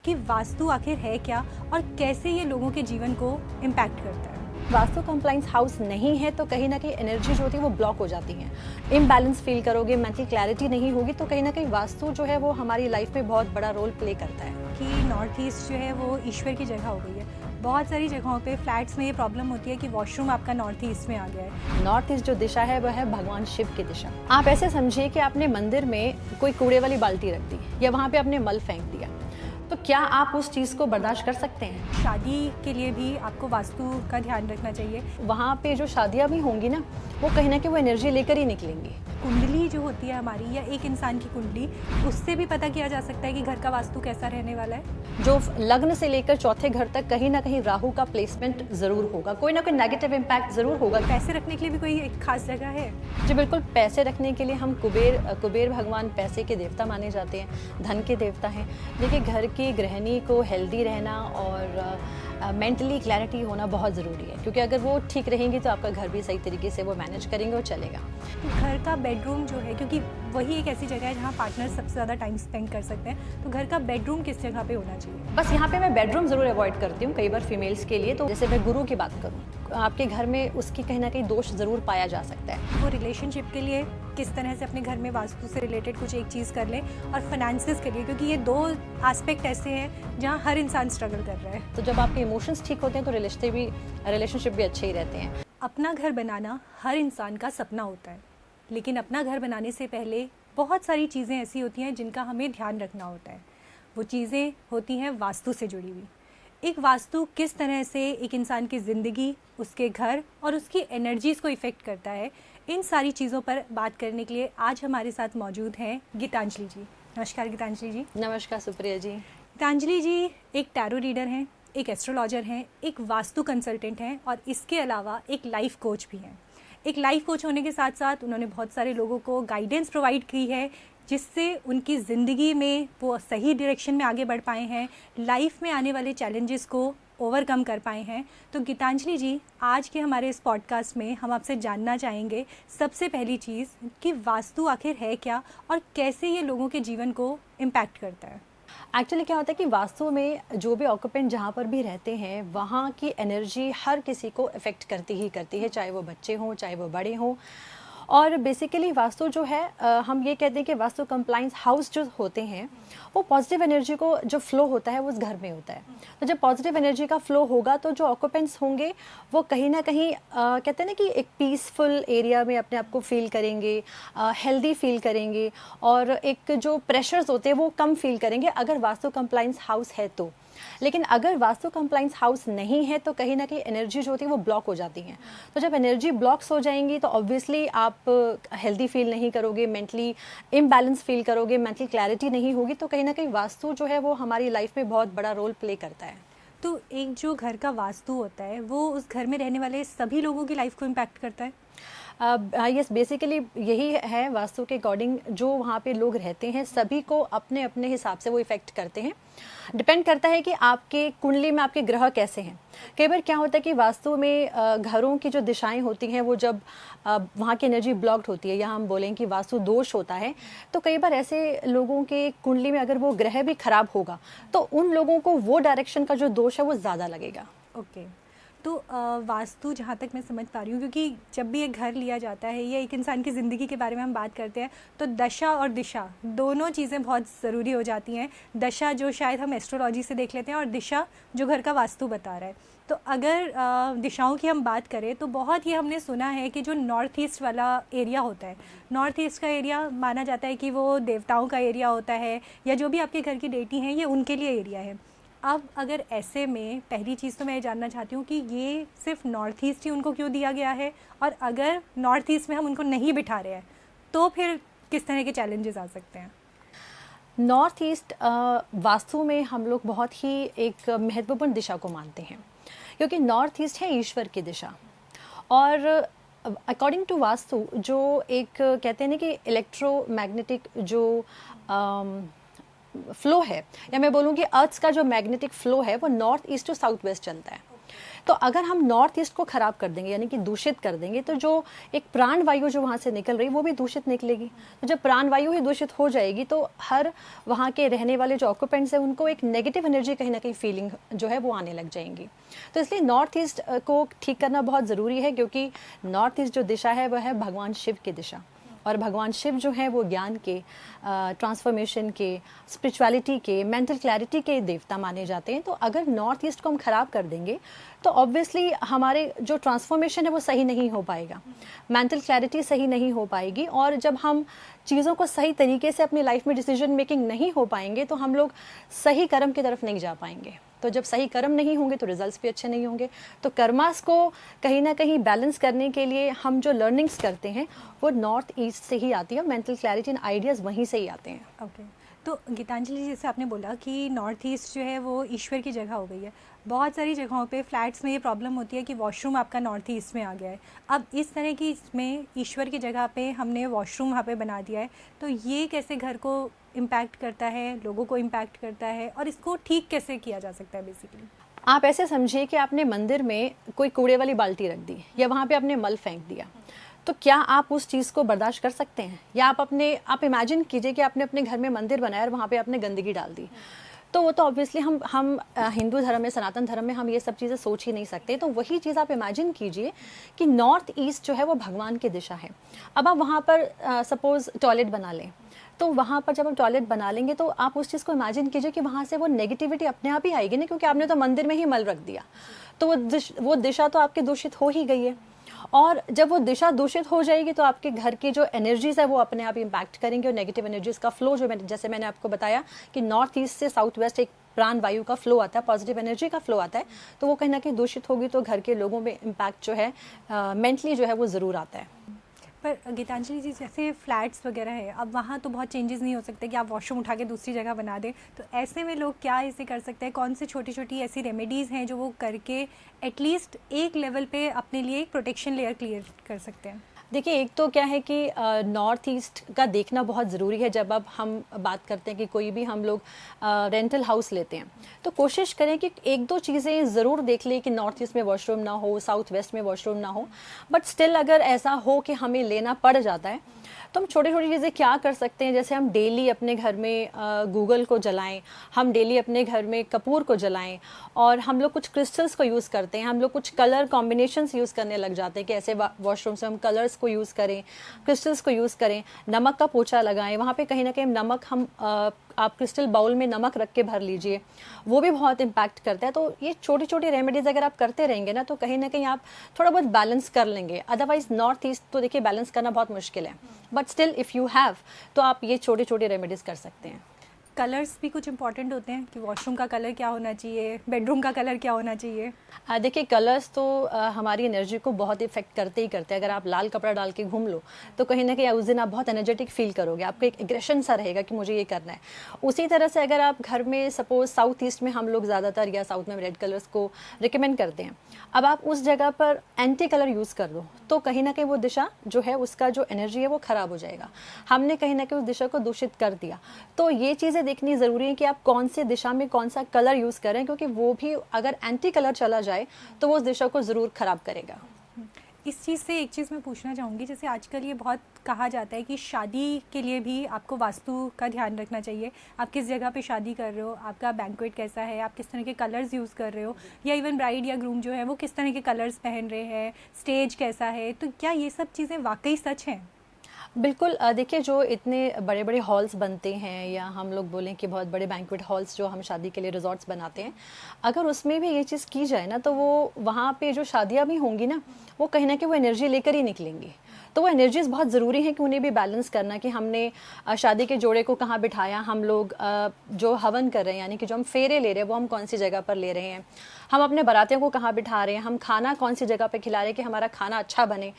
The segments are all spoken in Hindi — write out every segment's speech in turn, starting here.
कि वास्तु आखिर है क्या और कैसे ये लोगों के जीवन को इम्पैक्ट करता है। वास्तु कंप्लाइंस हाउस नहीं है तो कहीं ना कहीं एनर्जी जो होती है वो ब्लॉक हो जाती है, इम्बैलेंस फील करोगे, मेंटल क्लैरिटी नहीं होगी, तो कहीं ना कहीं वास्तु जो है वो हमारी लाइफ में बहुत बड़ा रोल प्ले करता है। कि नॉर्थ ईस्ट जो है वो ईश्वर की जगह हो गई है। बहुत सारी जगहों पे फ्लैट्स में ये प्रॉब्लम होती है कि वॉशरूम आपका नॉर्थ ईस्ट में आ गया है। नॉर्थ ईस्ट जो दिशा है वह है भगवान शिव की दिशा। आप ऐसे समझिए कि आपने मंदिर में कोई कूड़े वाली बाल्टी रख दी या वहाँ पे आपने मल फेंक दिया, तो क्या आप उस चीज़ को बर्दाश्त कर सकते हैं? शादी के लिए भी आपको वास्तु का ध्यान रखना चाहिए। वहाँ पे जो शादियाँ भी होंगी ना, वो कहीं ना कहीं वो एनर्जी लेकर ही निकलेंगी। कुंडली जो होती है हमारी या एक इंसान की कुंडली, उससे भी पता किया जा सकता है कि घर का वास्तु कैसा रहने वाला है। जो लग्न से लेकर चौथे घर तक कहीं ना कहीं राहु का प्लेसमेंट जरूर होगा, कोई ना कोई नेगेटिव इम्पैक्ट जरूर होगा। पैसे रखने के लिए भी कोई एक खास जगह है? जी बिल्कुल, पैसे रखने के लिए हम कुबेर भगवान पैसे के देवता माने जाते हैं, धन के देवता हैं। देखिए, घर की गृहिणी को हेल्दी रहना और मेंटली क्लैरिटी होना बहुत ज़रूरी है, क्योंकि अगर वो ठीक रहेंगी तो आपका घर भी सही तरीके से वो मैनेज करेंगे और चलेगा। घर का बेडरूम जो है, क्योंकि वही एक ऐसी जगह है जहाँ पार्टनर सबसे ज़्यादा टाइम स्पेंड कर सकते हैं, तो घर का बेडरूम किस जगह पे होना चाहिए? बस यहाँ पे मैं बेडरूम ज़रूर अवॉइड करती हूँ कई बार फीमेल्स के लिए। तो जैसे मैं गुरु की बात करूँ, आपके घर में उसकी कहीं ना कहीं दोष ज़रूर पाया जा सकता है। वो रिलेशनशिप के लिए किस तरह से अपने घर में वास्तु से रिलेटेड कुछ एक चीज़ कर लें, और फाइनेंसेस के लिए, क्योंकि ये दो एस्पेक्ट ऐसे हैं जहाँ हर इंसान स्ट्रगल कर रहा है। तो जब आपके इमोशंस ठीक होते हैं तो रिलेशनशिप भी अच्छे ही रहते हैं। अपना घर बनाना हर इंसान का सपना होता है, लेकिन अपना घर बनाने से पहले बहुत सारी चीज़ें ऐसी होती हैं जिनका हमें ध्यान रखना होता है। वो चीज़ें होती हैं वास्तु से जुड़ी हुई। एक वास्तु किस तरह से एक इंसान की ज़िंदगी, उसके घर और उसकी एनर्जीज़ को इफ़ेक्ट करता है, इन सारी चीज़ों पर बात करने के लिए आज हमारे साथ मौजूद हैं गीतांजलि जी। नमस्कार गीतांजलि जी। नमस्कार सुप्रिया जी। गीतांजलि जी एक टैरो रीडर हैं, एक एस्ट्रोलॉजर हैं, एक वास्तु कंसल्टेंट हैं और इसके अलावा एक लाइफ कोच भी हैं। एक लाइफ कोच होने के साथ साथ उन्होंने बहुत सारे लोगों को गाइडेंस प्रोवाइड की है, जिससे उनकी ज़िंदगी में वो सही डायरेक्शन में आगे बढ़ पाए हैं, लाइफ में आने वाले चैलेंजेस को ओवरकम कर पाए हैं। तो गीतांजलि जी, आज के हमारे इस पॉडकास्ट में हम आपसे जानना चाहेंगे सबसे पहली चीज़ कि वास्तु आखिर है क्या और कैसे ये लोगों के जीवन को इम्पैक्ट करता है। एक्चुअली क्या होता है कि वास्तु में जो भी ऑक्यूपेंट जहाँ पर भी रहते हैं, वहाँ की एनर्जी हर किसी को इफ़ेक्ट करती ही करती है, चाहे वो बच्चे हों चाहे वो बड़े हों। और बेसिकली वास्तु जो है, हम ये कहते हैं कि वास्तु कंप्लाइंस हाउस जो होते हैं वो पॉजिटिव एनर्जी को जो फ्लो होता है वो उस घर में होता है। तो जब पॉजिटिव एनर्जी का फ्लो होगा तो जो ऑक्यूपेंट्स होंगे वो कहीं ना कहीं कहते हैं ना कि एक पीसफुल एरिया में अपने आप को फील करेंगे, हेल्दी फील करेंगे, और एक जो प्रेशर्स होते हैं वो कम फील करेंगे अगर वास्तु कंप्लाइंस हाउस है तो। लेकिन अगर वास्तु कंप्लाइंस हाउस नहीं है तो कहीं ना कहीं एनर्जी जो होती है वो ब्लॉक हो जाती हैं। तो जब एनर्जी ब्लॉक्स हो जाएंगी तो ऑब्वियसली आप हेल्दी फील नहीं करोगे, मेंटली इम्बैलेंस फील करोगे, मेंटल क्लैरिटी नहीं होगी, तो कहीं ना कहीं वास्तु जो है वो हमारी लाइफ में बहुत बड़ा रोल प्ले करता है। तो एक जो घर का वास्तु होता है वो उस घर में रहने वाले सभी लोगों की लाइफ को इम्पैक्ट करता है? यस, बेसिकली यही है। वास्तु के अकॉर्डिंग जो वहाँ पे लोग रहते हैं सभी को अपने अपने हिसाब से वो इफ़ेक्ट करते हैं। डिपेंड करता है कि आपके कुंडली में आपके ग्रह कैसे हैं। कई बार क्या होता है कि वास्तु में घरों की जो दिशाएं होती हैं वो जब वहाँ की एनर्जी ब्लॉक्ड होती है या हम बोलें कि वास्तु दोष होता है, तो कई बार ऐसे लोगों के कुंडली में अगर वो ग्रह भी खराब होगा तो उन लोगों को वो डायरेक्शन का जो दोष है वो ज़्यादा लगेगा। ओके। तो वास्तु जहाँ तक मैं समझ पा रही हूँ, क्योंकि जब भी एक घर लिया जाता है या एक इंसान की ज़िंदगी के बारे में हम बात करते हैं तो दशा और दिशा दोनों चीज़ें बहुत ज़रूरी हो जाती हैं। दशा जो शायद हम एस्ट्रोलॉजी से देख लेते हैं और दिशा जो घर का वास्तु बता रहा है। तो अगर दिशाओं की हम बात करें तो बहुत ही हमने सुना है कि जो नॉर्थ ईस्ट वाला एरिया होता है, नॉर्थ ईस्ट का एरिया माना जाता है कि वो देवताओं का एरिया होता है, या जो भी आपके घर की डेटी हैं ये उनके लिए एरिया है। अब अगर ऐसे में पहली चीज़ तो मैं ये जानना चाहती हूँ कि ये सिर्फ नॉर्थ ईस्ट ही उनको क्यों दिया गया है, और अगर नॉर्थ ईस्ट में हम उनको नहीं बिठा रहे हैं तो फिर किस तरह के चैलेंजेस आ सकते हैं? नॉर्थ ईस्ट वास्तु में हम लोग बहुत ही एक महत्वपूर्ण दिशा को मानते हैं, क्योंकि नॉर्थ ईस्ट है ईश्वर की दिशा। और अकॉर्डिंग टू वास्तु जो एक कहते हैं ना कि इलेक्ट्रोमैग्नेटिक जो फ्लो है, या मैं बोलूँ कि अर्थ का जो मैग्नेटिक फ्लो है वो north east to south west चलता है। तो अगर हम नॉर्थ ईस्ट को ख़राब कर देंगे यानी कि दूषित कर देंगे तो जो एक प्राण वायु जो वहाँ से निकल रही वो भी दूषित निकलेगी। तो जब प्राण वायु ही दूषित हो जाएगी तो हर वहाँ के रहने वाले जो ऑक्यूपेंट्स हैं उनको एक नेगेटिव एनर्जी कहीं ना कहीं फीलिंग जो है वो आने लग जाएंगी। तो इसलिए नॉर्थ ईस्ट को ठीक करना बहुत ज़रूरी है, क्योंकि नॉर्थ ईस्ट जो दिशा है वह है भगवान शिव की दिशा, और भगवान शिव जो है वो ज्ञान के, ट्रांसफॉर्मेशन के, स्पिरिचुअलिटी के, मेंटल क्लैरिटी के देवता माने जाते हैं। तो अगर नॉर्थ ईस्ट को हम ख़राब कर देंगे तो ऑब्वियसली हमारे जो ट्रांसफॉर्मेशन है वो सही नहीं हो पाएगा, मेंटल क्लैरिटी सही नहीं हो पाएगी, और जब हम चीज़ों को सही तरीके से अपनी लाइफ में डिसीजन मेकिंग नहीं हो पाएंगे तो हम लोग सही कर्म की तरफ नहीं जा पाएंगे। तो जब सही कर्म नहीं होंगे तो रिजल्ट्स भी अच्छे नहीं होंगे। तो कर्मास को कहीं ना कहीं बैलेंस करने के लिए हम जो लर्निंग्स करते हैं वो नॉर्थ ईस्ट से ही आती है, मेंटल क्लैरिटी एंड आइडियाज़ वहीं से ही आते हैं। ओके तो गीतांजलि, जैसे आपने बोला कि नॉर्थ ईस्ट जो है वो ईश्वर की जगह हो गई है, बहुत सारी जगहों पे फ्लैट्स में ये प्रॉब्लम होती है कि वॉशरूम आपका नॉर्थ ईस्ट में आ गया है। अब इस तरह की इसमें ईश्वर की जगह पे हमने वॉशरूम वहाँ पे बना दिया है, तो ये कैसे घर को इम्पैक्ट करता है, लोगों को इम्पैक्ट करता है, और इसको ठीक कैसे किया जा सकता है बेसिकली? आप ऐसे समझिए कि आपने मंदिर में कोई कूड़े वाली बाल्टी रख दी या वहाँ पे आपने मल फेंक दिया, तो क्या आप उस चीज़ को बर्दाश्त कर सकते हैं? या आप इमेजिन कीजिए कि आपने अपने घर में मंदिर बनाया और वहाँ पे आपने गंदगी डाल दी, तो वो तो ऑब्वियसली हम हिंदू धर्म में, सनातन धर्म में हम ये सब चीज़ें सोच ही नहीं सकते। तो वही चीज़ आप इमेजिन कीजिए कि नॉर्थ ईस्ट जो है वो भगवान की दिशा है। अब आप वहाँ पर सपोज़ टॉयलेट बना लें, तो वहाँ पर जब आप टॉयलेट बना लेंगे तो आप उस चीज़ को इमेजिन कीजिए कि वहाँ से वो नेगेटिविटी अपने आप ही आएगी ना, क्योंकि आपने तो मंदिर में ही मल रख दिया, तो वो दिशा तो आपकी दूषित हो ही गई है। और जब वो दिशा दूषित हो जाएगी तो आपके घर की जो एनर्जीज़ है वो अपने आप इम्पैक्ट करेंगे, और नेगेटिव एनर्जीज़ का फ्लो जैसे मैंने आपको बताया कि नॉर्थ ईस्ट से साउथ वेस्ट एक प्राण वायु का फ्लो आता है, पॉजिटिव एनर्जी का फ्लो आता है, तो वो कहीं ना कहीं दूषित होगी तो घर के लोगों में इम्पैक्ट जो है मेंटली जो है वो ज़रूर आता है। पर गीतांजलि जी, जैसे फ्लैट्स वगैरह है, अब वहाँ तो बहुत चेंजेस नहीं हो सकते कि आप वॉशरूम उठा के दूसरी जगह बना दें, तो ऐसे में लोग क्या ऐसे कर सकते हैं? कौन से छोटी छोटी ऐसी रेमेडीज़ हैं जो वो करके एटलीस्ट एक लेवल पे अपने लिए एक प्रोटेक्शन लेयर क्लियर कर सकते हैं? देखिए, एक तो क्या है कि नॉर्थ ईस्ट का देखना बहुत ज़रूरी है। जब अब हम बात करते हैं कि कोई भी हम लोग रेंटल हाउस लेते हैं तो कोशिश करें कि एक दो चीज़ें ज़रूर देख लें कि नॉर्थ ईस्ट में वॉशरूम ना हो, साउथ वेस्ट में वॉशरूम ना हो, बट स्टिल अगर ऐसा हो कि हमें लेना पड़ जाता है तो हम छोटी छोटी चीज़ें क्या कर सकते हैं। जैसे हम डेली अपने घर में गूगल को जलाएं, हम डेली अपने घर में कपूर को जलाएं, और हम लोग कुछ क्रिस्टल्स को यूज़ करते हैं, हम लोग कुछ कलर कॉम्बिनेशंस यूज़ करने लग जाते हैं कि ऐसे वॉशरूम्स में हम कलर्स को यूज़ करें, क्रिस्टल्स को यूज़ करें, नमक का पोछा लगाएं, वहाँ पे कहीं ना कहीं नमक हम आप क्रिस्टल बाउल में नमक रख के भर लीजिए, वो भी बहुत इम्पैक्ट करता है। तो ये छोटी छोटी रेमेडीज़ अगर आप करते रहेंगे ना तो कहीं ना कहीं आप थोड़ा बहुत बैलेंस कर लेंगे। अदरवाइज नॉर्थ ईस्ट तो देखिए बैलेंस करना बहुत मुश्किल है, but still if you have तो आप ये छोटे छोटे रेमेडीज़ कर सकते हैं। कलर्स भी कुछ इंपॉर्टेंट होते हैं कि वॉशरूम का कलर क्या होना चाहिए, बेडरूम का कलर क्या होना चाहिए? देखिए, कलर्स तो हमारी एनर्जी को बहुत इफेक्ट करते ही करते हैं। अगर आप लाल कपड़ा डाल के घूम लो तो कहीं ना कहीं उस दिन आप बहुत एनर्जेटिक फील करोगे, आपको एक एग्रेशन सा रहेगा कि मुझे ये करना है। उसी तरह से अगर आप घर में सपोज साउथ ईस्ट में हम लोग ज़्यादातर या साउथ में रेड कलर्स को रिकमेंड करते हैं, अब आप उस जगह पर एंटी कलर यूज़ कर दो तो कहीं ना कहीं वो दिशा जो है उसका जो एनर्जी है वो ख़राब हो जाएगा। हमने कहीं ना कहीं उस दिशा को दूषित कर दिया। तो ये चीज़ें देखनी ज़रूरी है कि आप कौन से दिशा में कौन सा कलर यूज़ करें, क्योंकि वो भी अगर एंटी कलर चला जाए तो वो उस दिशा को ज़रूर ख़राब करेगा। इस चीज़ से एक चीज़ मैं पूछना चाहूँगी, जैसे आजकल ये बहुत कहा जाता है कि शादी के लिए भी आपको वास्तु का ध्यान रखना चाहिए। आप किस जगह पे शादी कर रहे हो, आपका बैंक्वेट कैसा है, आप किस तरह के कलर्स यूज़ कर रहे हो, या इवन ब्राइड या ग्रूम जो है वो किस तरह के कलर्स पहन रहे हैं, स्टेज कैसा है, तो क्या ये सब चीज़ें वाकई सच हैं? बिल्कुल। देखिए, जो इतने बड़े बड़े हॉल्स बनते हैं या हम लोग बोलें कि बहुत बड़े बैंक्वेट हॉल्स जो हम शादी के लिए रिजॉर्ट्स बनाते हैं, अगर उसमें भी ये चीज़ की जाए ना तो वो वहाँ पे जो शादियाँ भी होंगी ना वो कहीं ना कहीं वो एनर्जी लेकर ही निकलेंगी। तो वो एनर्जीज़ बहुत ज़रूरी है कि उन्हें भी बैलेंस करना कि हमने शादी के जोड़े को कहाँ बिठाया, हम लोग जो हवन कर रहे हैं यानी कि जो हम फेरे ले रहे हैं वो हम कौन सी जगह पर ले रहे हैं, हम अपने बारातियों को कहाँ बिठा रहे हैं, हम खाना कौन सी जगह पर खिला रहे हैं कि हमारा खाना अच्छा बने।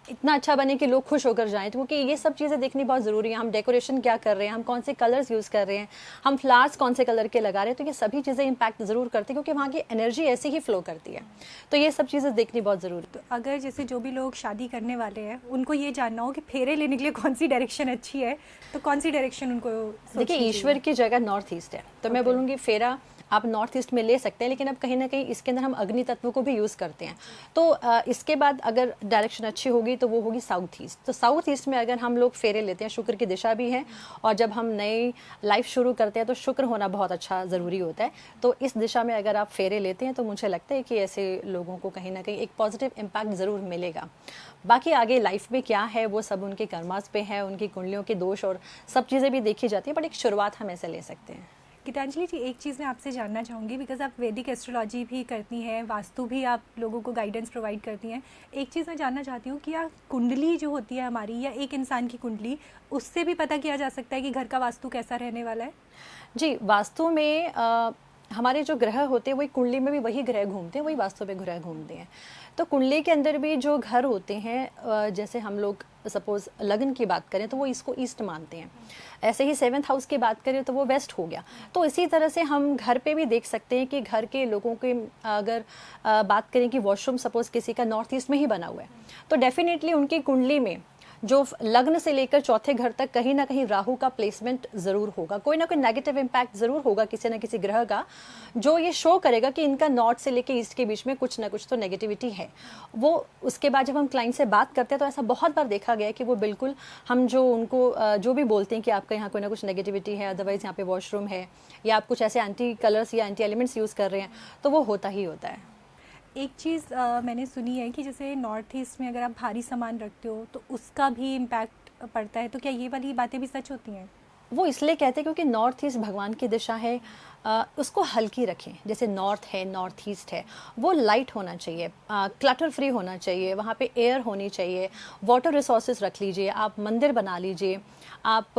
इतना अच्छा बने कि लोग खुश होकर जाएं, तो क्योंकि ये सब चीज़ें देखनी बहुत ज़रूरी है। हम डेकोरेशन क्या कर रहे हैं, हम कौन से कलर्स यूज़ कर रहे हैं, हम फ्लावर्स कौन से कलर के लगा रहे हैं, तो ये सभी चीज़ें इम्पैक्ट ज़रूर करती है, क्योंकि वहाँ की एनर्जी ऐसी ही फ्लो करती है। तो ये सब चीज़ें देखनी बहुत ज़रूरी है। अगर जैसे जो भी लोग शादी करने वाले हैं उनको ये जानना हो कि फेरे लेने के लिए कौन सी डायरेक्शन अच्छी है, तो कौन सी डायरेक्शन उनको देखिए, ईश्वर की जगह नॉर्थ ईस्ट है, तो मैं बोलूँगी फेरा आप नॉर्थ ईस्ट में ले सकते हैं, लेकिन अब कहीं ना कहीं इसके अंदर हम अग्नि तत्व को भी यूज़ करते हैं। तो इसके बाद अगर डायरेक्शन अच्छी होगी तो वो होगी साउथ ईस्ट। तो साउथ ईस्ट में अगर हम लोग फेरे लेते हैं, शुक्र की दिशा भी है, और जब हम नई लाइफ शुरू करते हैं तो शुक्र होना बहुत अच्छा ज़रूरी होता है। तो इस दिशा में अगर आप फेरे लेते हैं तो मुझे लगता है कि ऐसे लोगों को कहीं ना कहीं एक पॉजिटिव इम्पैक्ट ज़रूर मिलेगा। बाकी आगे लाइफ में क्या है वो सब उनके कर्मास पे है, उनकी कुंडलियों के दोष और सब चीज़ें भी देखी जाती है, बट एक शुरुआत हम ऐसे ले सकते हैं। गीतांजलि जी, एक चीज़ मैं आपसे जानना चाहूँगी, बिकॉज आप वैदिक एस्ट्रोलॉजी भी करती हैं, वास्तु भी आप लोगों को गाइडेंस प्रोवाइड करती हैं। एक चीज़ मैं जानना चाहती हूँ कि या कुंडली जो होती है हमारी, या एक इंसान की कुंडली, उससे भी पता किया जा सकता है कि घर का वास्तु कैसा रहने वाला है? जी, वास्तु में हमारे जो ग्रह होते हैं वही कुंडली में भी वही ग्रह घूमते हैं, वही वास्तु में ग्रह घूमते हैं। तो कुंडली के अंदर भी जो घर होते हैं, जैसे हम लोग सपोज लग्न की बात करें तो वो इसको ईस्ट मानते हैं, ऐसे ही 7th हाउस की बात करें तो वो वेस्ट हो गया। तो इसी तरह से हम घर पे भी देख सकते हैं कि घर के लोगों के अगर बात करें कि वॉशरूम सपोज किसी का नॉर्थ ईस्ट में ही बना हुआ है, तो डेफिनेटली उनकी कुंडली में जो लग्न से लेकर चौथे घर तक कहीं ना कहीं राहु का प्लेसमेंट ज़रूर होगा, कोई ना कोई नेगेटिव इम्पैक्ट ज़रूर होगा किसी ना किसी ग्रह का, जो ये शो करेगा कि इनका नॉर्थ से लेकर ईस्ट के बीच में कुछ ना कुछ तो नेगेटिविटी है। वो उसके बाद जब हम क्लाइंट से बात करते हैं तो ऐसा बहुत बार देखा गया है कि वो बिल्कुल हम जो उनको जो भी बोलते हैं कि आपका यहाँ कोई ना कुछ नेगेटिविटी है, अदरवाइज़ यहाँ पे वॉशरूम है, या आप कुछ ऐसे एंटी कलर्स या एंटी एलिमेंट्स यूज़ कर रहे हैं, तो वो होता ही होता है। एक चीज़ मैंने सुनी है कि जैसे नॉर्थ ईस्ट में अगर आप भारी सामान रखते हो तो उसका भी इम्पैक्ट पड़ता है, तो क्या ये वाली बातें भी सच होती हैं? वो इसलिए कहते हैं क्योंकि नॉर्थ ईस्ट भगवान की दिशा है, उसको हल्की रखें। जैसे नॉर्थ है, नॉर्थ ईस्ट है, वो लाइट होना चाहिए, क्लटर फ्री होना चाहिए, वहाँ पे एयर होनी चाहिए, वाटर रिसोर्सेज रख लीजिए, आप मंदिर बना लीजिए, आप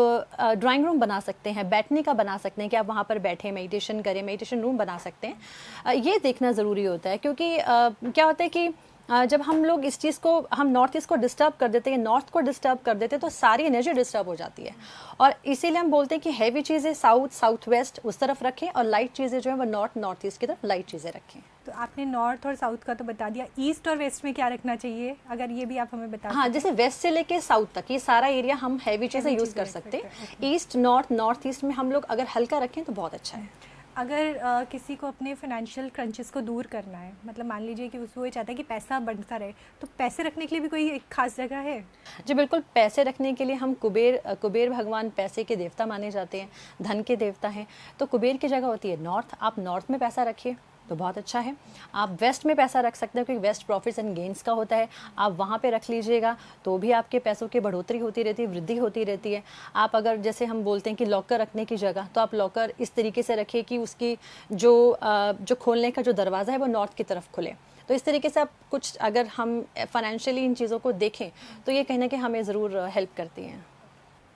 ड्राइंग रूम बना सकते हैं, बैठने का बना सकते हैं कि आप वहाँ पर बैठें, मेडिटेशन करें, मेडिटेशन रूम बना सकते हैं। ये देखना ज़रूरी होता है, क्योंकि क्या होता है कि जब हम लोग इस चीज़ को, हम नॉर्थ ईस्ट को डिस्टर्ब कर देते हैं, नॉर्थ को डिस्टर्ब कर देते हैं, तो सारी एनर्जी डिस्टर्ब हो जाती है। और इसीलिए हम बोलते हैं कि हैवी चीज़ें साउथ, साउथ वेस्ट उस तरफ रखें, और लाइट चीज़ें जो है वो नॉर्थ, नॉर्थ ईस्ट की तरफ लाइट चीज़ें रखें। तो आपने नॉर्थ और साउथ का तो बता दिया, ईस्ट और वेस्ट में क्या रखना चाहिए, अगर ये भी आप हमें बता। हाँ, जैसे वेस्ट से लेके साउथ तक ये सारा एरिया हम हैवी चीज़ें यूज़ कर सकते हैं। ईस्ट, नॉर्थ, नॉर्थ ईस्ट में हम लोग अगर हल्का रखें तो बहुत अच्छा है। अगर किसी को अपने फाइनेंशियल क्रंचेस को दूर करना है, मतलब मान लीजिए कि उसको ये चाहता है कि पैसा बढ़ता रहे, तो पैसे रखने के लिए भी कोई एक खास जगह है? जी बिल्कुल, पैसे रखने के लिए हम कुबेर भगवान पैसे के देवता माने जाते हैं, धन के देवता हैं। तो कुबेर की जगह होती है नॉर्थ, आप नॉर्थ में पैसा रखिए तो बहुत अच्छा है। आप वेस्ट में पैसा रख सकते हैं, क्योंकि वेस्ट प्रॉफिट्स एंड गेन्स का होता है, आप वहाँ पे रख लीजिएगा तो भी आपके पैसों की बढ़ोतरी होती रहती है, वृद्धि होती रहती है। आप अगर जैसे हम बोलते हैं कि लॉकर रखने की जगह, तो आप लॉकर इस तरीके से रखिए कि उसकी जो खोलने का जो दरवाज़ा है वो नॉर्थ की तरफ खुले। तो इस तरीके से आप कुछ, अगर हम फाइनेंशियली इन चीज़ों को देखें तो ये कहीं ना कहीं हमें ज़रूर हेल्प करती हैं।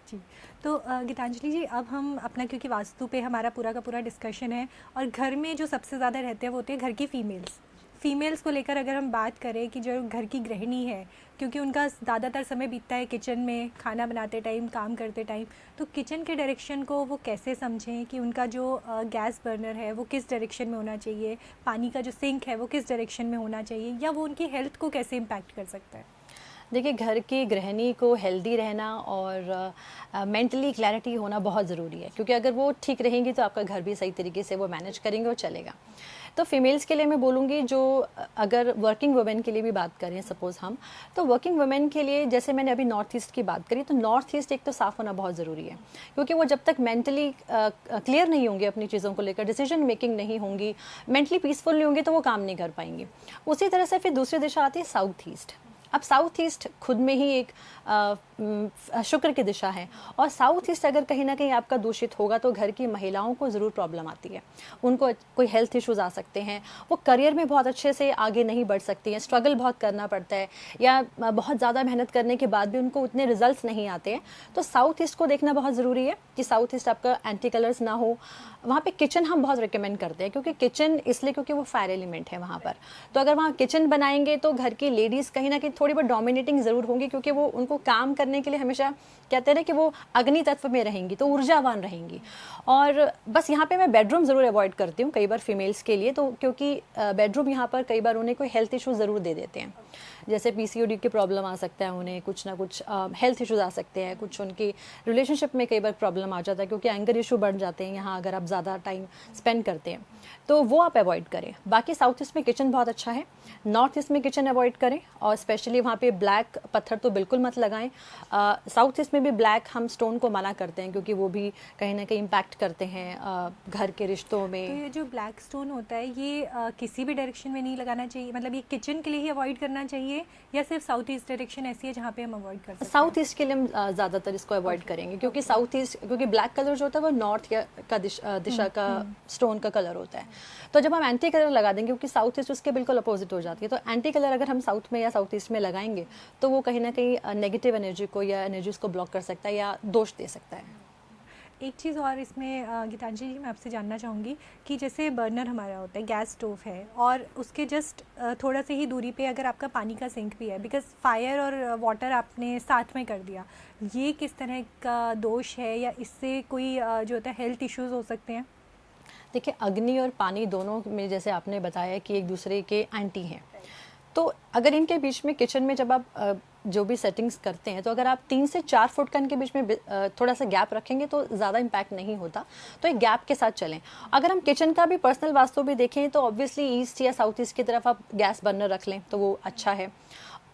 जी, तो गीतांजलि जी, अब हम अपना, क्योंकि वास्तु पे हमारा पूरा का पूरा डिस्कशन है, और घर में जो सबसे ज़्यादा रहते हैं वो होते हैं घर की फीमेल्स को लेकर अगर हम बात करें कि जो घर की गृहिणी है, क्योंकि उनका ज़्यादातर समय बीतता है किचन में, खाना बनाते टाइम, काम करते टाइम, तो किचन के डायरेक्शन को वो कैसे समझें कि उनका जो गैस बर्नर है वो किस डायरेक्शन में होना चाहिए, पानी का जो सिंक है वो किस डायरेक्शन में होना चाहिए, या वो उनकी हेल्थ को कैसे इम्पैक्ट कर सकता है? देखिए, घर की गृहिणी को हेल्दी रहना और मेंटली क्लैरिटी होना बहुत ज़रूरी है, क्योंकि अगर वो ठीक रहेंगी तो आपका घर भी सही तरीके से वो मैनेज करेंगे और चलेगा। तो फीमेल्स के लिए मैं बोलूँगी, जो अगर वर्किंग वुमेन के लिए भी बात करें सपोज़ हम, तो वर्किंग वुमेन के लिए, जैसे मैंने अभी नॉर्थ ईस्ट की बात करी, तो नॉर्थ ईस्ट एक तो साफ़ होना बहुत ज़रूरी है, क्योंकि वो जब तक मेंटली क्लियर नहीं होंगे अपनी चीज़ों को लेकर, डिसीजन मेकिंग नहीं होंगी, मेंटली पीसफुल नहीं होंगे, तो वो काम नहीं कर पाएंगी। उसी तरह से फिर दूसरी दिशा आती है साउथ ईस्ट। अब साउथ ईस्ट खुद में ही एक शुक्र की दिशा है। और साउथ ईस्ट अगर कहीं ना कहीं आपका दूषित होगा तो घर की महिलाओं को ज़रूर प्रॉब्लम आती है, उनको कोई हेल्थ इश्यूज आ सकते हैं, वो करियर में बहुत अच्छे से आगे नहीं बढ़ सकती हैं, स्ट्रगल बहुत करना पड़ता है, या बहुत ज़्यादा मेहनत करने के बाद भी उनको उतने रिजल्ट्स नहीं आते हैं। तो साउथ ईस्ट को देखना बहुत ज़रूरी है कि साउथ ईस्ट आपका एंटी कलर्स ना हो। वहाँ पे किचन हम बहुत रिकमेंड करते हैं, क्योंकि किचन इसलिए क्योंकि वो फायर एलिमेंट है वहाँ पर। तो अगर वहाँ किचन बनाएंगे तो घर की लेडीज़ कहीं ना कहीं थोड़ी बहुत डोमिनेटिंग ज़रूर होंगी, क्योंकि वो उनको काम करने के लिए हमेशा कहते हैं ना कि वो अग्नि तत्व में रहेंगी, तो ऊर्जावान रहेंगी। और बस यहाँ पे मैं बेडरूम ज़रूर अवॉइड करती हूँ कई बार फीमेल्स के लिए, तो क्योंकि बेडरूम यहाँ पर कई बार उन्हें कोई हेल्थ इशू ज़रूर दे देते हैं, जैसे पीसीओडी की प्रॉब्लम आ सकता है उन्हें, कुछ ना कुछ हेल्थ इश्यूज आ सकते हैं, कुछ उनकी रिलेशनशिप में कई बार प्रॉब्लम आ जाता है, क्योंकि एंगर इशू बढ़ जाते हैं यहाँ अगर आप ज़्यादा टाइम स्पेंड करते हैं, तो वो आप अवॉइड करें। बाकी साउथ ईस्ट में किचन बहुत अच्छा है, नॉर्थ ईस्ट में किचन अवॉइड करें, और स्पेशली वहाँ पे ब्लैक पत्थर तो बिल्कुल मत लगाएं। साउथ ईस्ट में भी ब्लैक हम स्टोन को मना करते हैं, क्योंकि वो भी कहीं ना कहीं इम्पैक्ट करते हैं घर के रिश्तों में। तो ये जो ब्लैक स्टोन होता है ये किसी भी डायरेक्शन में नहीं लगाना चाहिए, मतलब ये किचन के लिए ही अवॉइड करना चाहिए, या सिर्फ साउथ ईस्ट डायरेक्शन ऐसी है जहाँ पे हम अवॉइड कर सकते हैं? साउथ ईस्ट के लिए हम ज़्यादातर इसको अवॉइड करेंगे, क्योंकि साउथ ईस्ट, क्योंकि ब्लैक कलर जो होता है वो नॉर्थ का दिशा का स्टोन का कलर होता है। तो जब हम एंटी कलर लगा देंगे, क्योंकि साउथ ईस्ट उसके बिल्कुल अपोजिट हो जाती है, तो एंटी कलर अगर हम साउथ में या साउथ ईस्ट में लगाएंगे तो वो कहीं ना कहीं नेगेटिव एनर्जी को या एनर्जीज को ब्लॉक कर सकता है या दोष दे सकता है। एक चीज़ और इसमें गीतांजलि जी मैं आपसे जानना चाहूँगी कि जैसे बर्नर हमारा होता है, गैस स्टोव है, और उसके जस्ट थोड़ा से ही दूरी पे अगर आपका पानी का सिंक भी है, बिकॉज फायर और वाटर आपने साथ में कर दिया, ये किस तरह का दोष है, या इससे कोई जो होता है हेल्थ इश्यूज हो सकते हैं? देखिए, अग्नि और पानी दोनों में जैसे आपने बताया कि एक दूसरे के एंटी हैं, तो अगर इनके बीच में किचन में जब आप जो भी सेटिंग्स करते हैं, तो अगर आप 3 से 4 फुट का इनके बीच में थोड़ा सा गैप रखेंगे तो ज़्यादा इम्पैक्ट नहीं होता, तो एक गैप के साथ चलें। अगर हम किचन का भी पर्सनल वास्तु भी देखें तो ऑब्वियसली ईस्ट या साउथ ईस्ट की तरफ आप गैस बर्नर रख लें तो वो अच्छा है।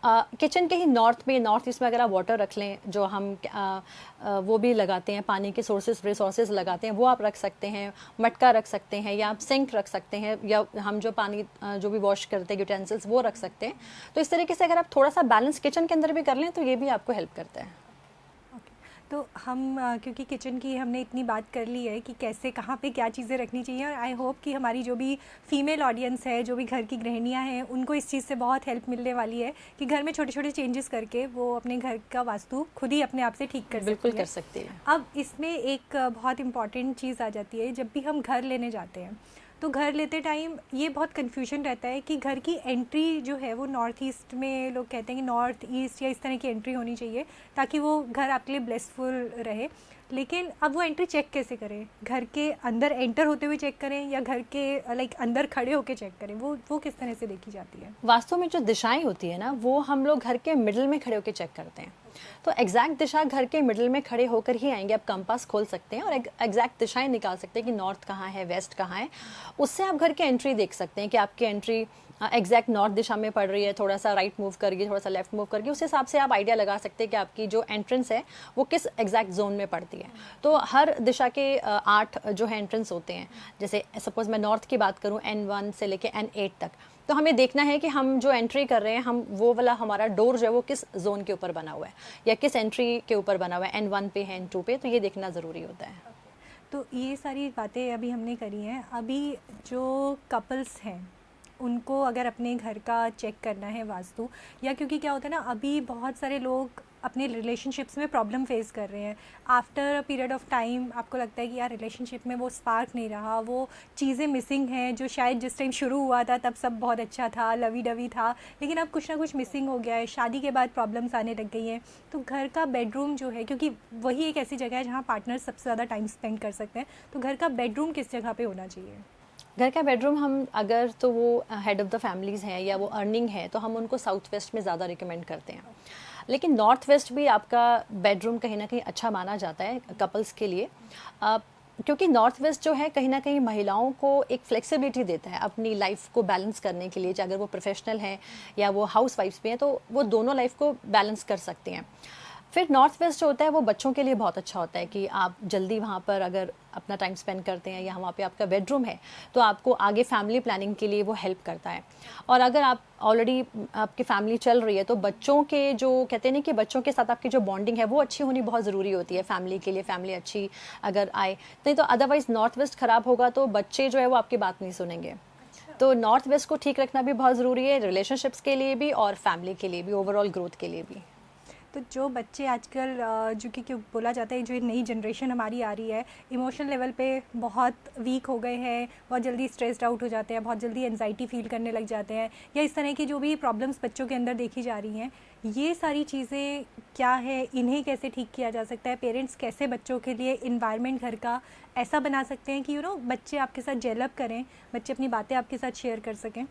किचन के ही नॉर्थ ईस्ट में अगर आप वाटर रख लें, जो हम वो भी लगाते हैं, पानी के रिसोर्सेज लगाते हैं, वो आप रख सकते हैं, मटका रख सकते हैं, या आप सिंक रख सकते हैं, या हम जो पानी जो भी वॉश करते हैं यूटेंसिल्स वो रख सकते हैं। तो इस तरीके से अगर आप थोड़ा सा बैलेंस किचन के अंदर भी कर लें तो ये भी आपको हेल्प करता है। तो हम क्योंकि किचन की हमने इतनी बात कर ली है कि कैसे कहाँ पे क्या चीज़ें रखनी चाहिए, और आई होप कि हमारी जो भी फीमेल ऑडियंस है, जो भी घर की गृहिणियाँ हैं, उनको इस चीज़ से बहुत हेल्प मिलने वाली है कि घर में छोटे छोटे चेंजेस करके वो अपने घर का वास्तु खुद ही अपने आप से ठीक कर बिल्कुल सकती है। कर सकते हैं। अब इसमें एक बहुत इंपॉर्टेंट चीज़ आ जाती है, जब भी हम घर लेने जाते हैं तो घर लेते टाइम ये बहुत कन्फ्यूजन रहता है कि घर की एंट्री जो है वो नॉर्थ ईस्ट में लोग कहते हैं कि नॉर्थ ईस्ट या इस तरह की एंट्री होनी चाहिए ताकि वो घर आपके लिए ब्लेसफुल रहे। लेकिन अब वो एंट्री चेक कैसे करें? घर के अंदर एंटर होते हुए चेक करें, या घर के लाइक अंदर खड़े होके चेक करें? वो किस तरह से देखी जाती है? वास्तु में जो दिशाएं होती है ना, वो हम लोग घर के मिडिल में खड़े होकर चेक करते हैं। तो एग्जैक्ट दिशा घर के मिडिल में खड़े होकर ही आएंगे। आप कंपास खोल सकते हैं और एग्जैक्ट दिशाएं निकाल सकते हैं कि नॉर्थ कहाँ है, वेस्ट कहाँ है। उससे आप घर की एंट्री देख सकते हैं कि आपकी एंट्री एग्जैक्ट नॉर्थ दिशा में पड़ रही है, थोड़ा सा राइट मूव करके, थोड़ा सा लेफ्ट मूव करके, उस हिसाब से आप आइडिया लगा सकते हैं कि आपकी जो एंट्रेंस है वो किस एग्जैक्ट जोन में पड़ती है। तो हर दिशा के 8 जो है एंट्रेंस होते हैं। जैसे सपोज मैं नॉर्थ की बात करूँ, N1 से लेके N8 तक, तो हमें देखना है कि हम जो एंट्री कर रहे हैं, हम वो वाला हमारा डोर जो है वो किस जोन के ऊपर बना हुआ है या किस एंट्री के ऊपर बना हुआ है, N1 पे है, N2 पे, तो ये देखना ज़रूरी होता है। तो ये सारी बातें अभी हमने करी हैं। अभी जो कपल्स हैं उनको अगर अपने घर का चेक करना है वास्तु, या क्योंकि क्या होता है ना, अभी बहुत सारे लोग अपने रिलेशनशिप्स में प्रॉब्लम फेस कर रहे हैं। After a period of time आपको लगता है कि यार रिलेशनशिप में वो स्पार्क नहीं रहा, वो चीज़ें मिसिंग हैं जो शायद जिस टाइम शुरू हुआ था तब सब बहुत अच्छा था, लवी डवी था, लेकिन अब कुछ ना कुछ मिसिंग हो गया है, शादी के बाद प्रॉब्लम्स आने लग गई हैं। तो घर का बेडरूम जो है, क्योंकि वही एक ऐसी जगह है जहाँ पार्टनर सबसे ज़्यादा टाइम स्पेंड कर सकते हैं, तो घर का बेडरूम किस जगह पर होना चाहिए? घर का बेडरूम हम अगर तो वो हेड ऑफ़ द फैमिलीज़ हैं या वो अर्निंग है तो हम उनको साउथ वेस्ट में ज़्यादा रिकमेंड करते हैं। लेकिन नॉर्थ वेस्ट भी आपका बेडरूम कहीं ना कहीं अच्छा माना जाता है कपल्स के लिए, क्योंकि नॉर्थ वेस्ट जो है कहीं ना कहीं महिलाओं को एक फ्लेक्सिबिलिटी देता है अपनी लाइफ को बैलेंस करने के लिए। अगर वो प्रोफेशनल हैं या वो हाउस वाइफ्स भी हैं तो वो दोनों लाइफ को बैलेंस कर सकते हैं। फिर नॉर्थ वेस्ट जो होता है वो बच्चों के लिए बहुत अच्छा होता है कि आप जल्दी वहाँ पर अगर अपना टाइम स्पेंड करते हैं या वहाँ पे आपका बेडरूम है तो आपको आगे फैमिली प्लानिंग के लिए वो हेल्प करता है। और अगर आप ऑलरेडी आपकी फैमिली चल रही है तो बच्चों के जो कहते हैं ना कि बच्चों के साथ आपकी जो बॉन्डिंग है वो अच्छी होनी बहुत ज़रूरी होती है फैमिली के लिए। फैमिली अच्छी अगर आए नहीं तो अदरवाइज़ नॉर्थ वेस्ट ख़राब होगा तो बच्चे जो है वो आपकी बात नहीं सुनेंगे। तो नॉर्थ वेस्ट को ठीक रखना भी बहुत ज़रूरी है, रिलेशनशिप्स के लिए भी और फैमिली के लिए भी, ओवरऑल ग्रोथ के लिए भी। तो जो बच्चे आजकल जो कि क्यों बोला जाता है, जो नई जनरेशन हमारी आ रही है, इमोशनल लेवल पे बहुत वीक हो गए हैं, बहुत जल्दी स्ट्रेस्ड आउट हो जाते हैं, बहुत जल्दी एंजाइटी फील करने लग जाते हैं, या इस तरह की जो भी प्रॉब्लम्स बच्चों के अंदर देखी जा रही हैं, ये सारी चीज़ें क्या है, इन्हें कैसे ठीक किया जा सकता है? पेरेंट्स कैसे बच्चों के लिए इन्वायरमेंट घर का ऐसा बना सकते हैं कि बच्चे आपके साथ जेल अप करें, बच्चे अपनी बातें आपके साथ शेयर कर सकें?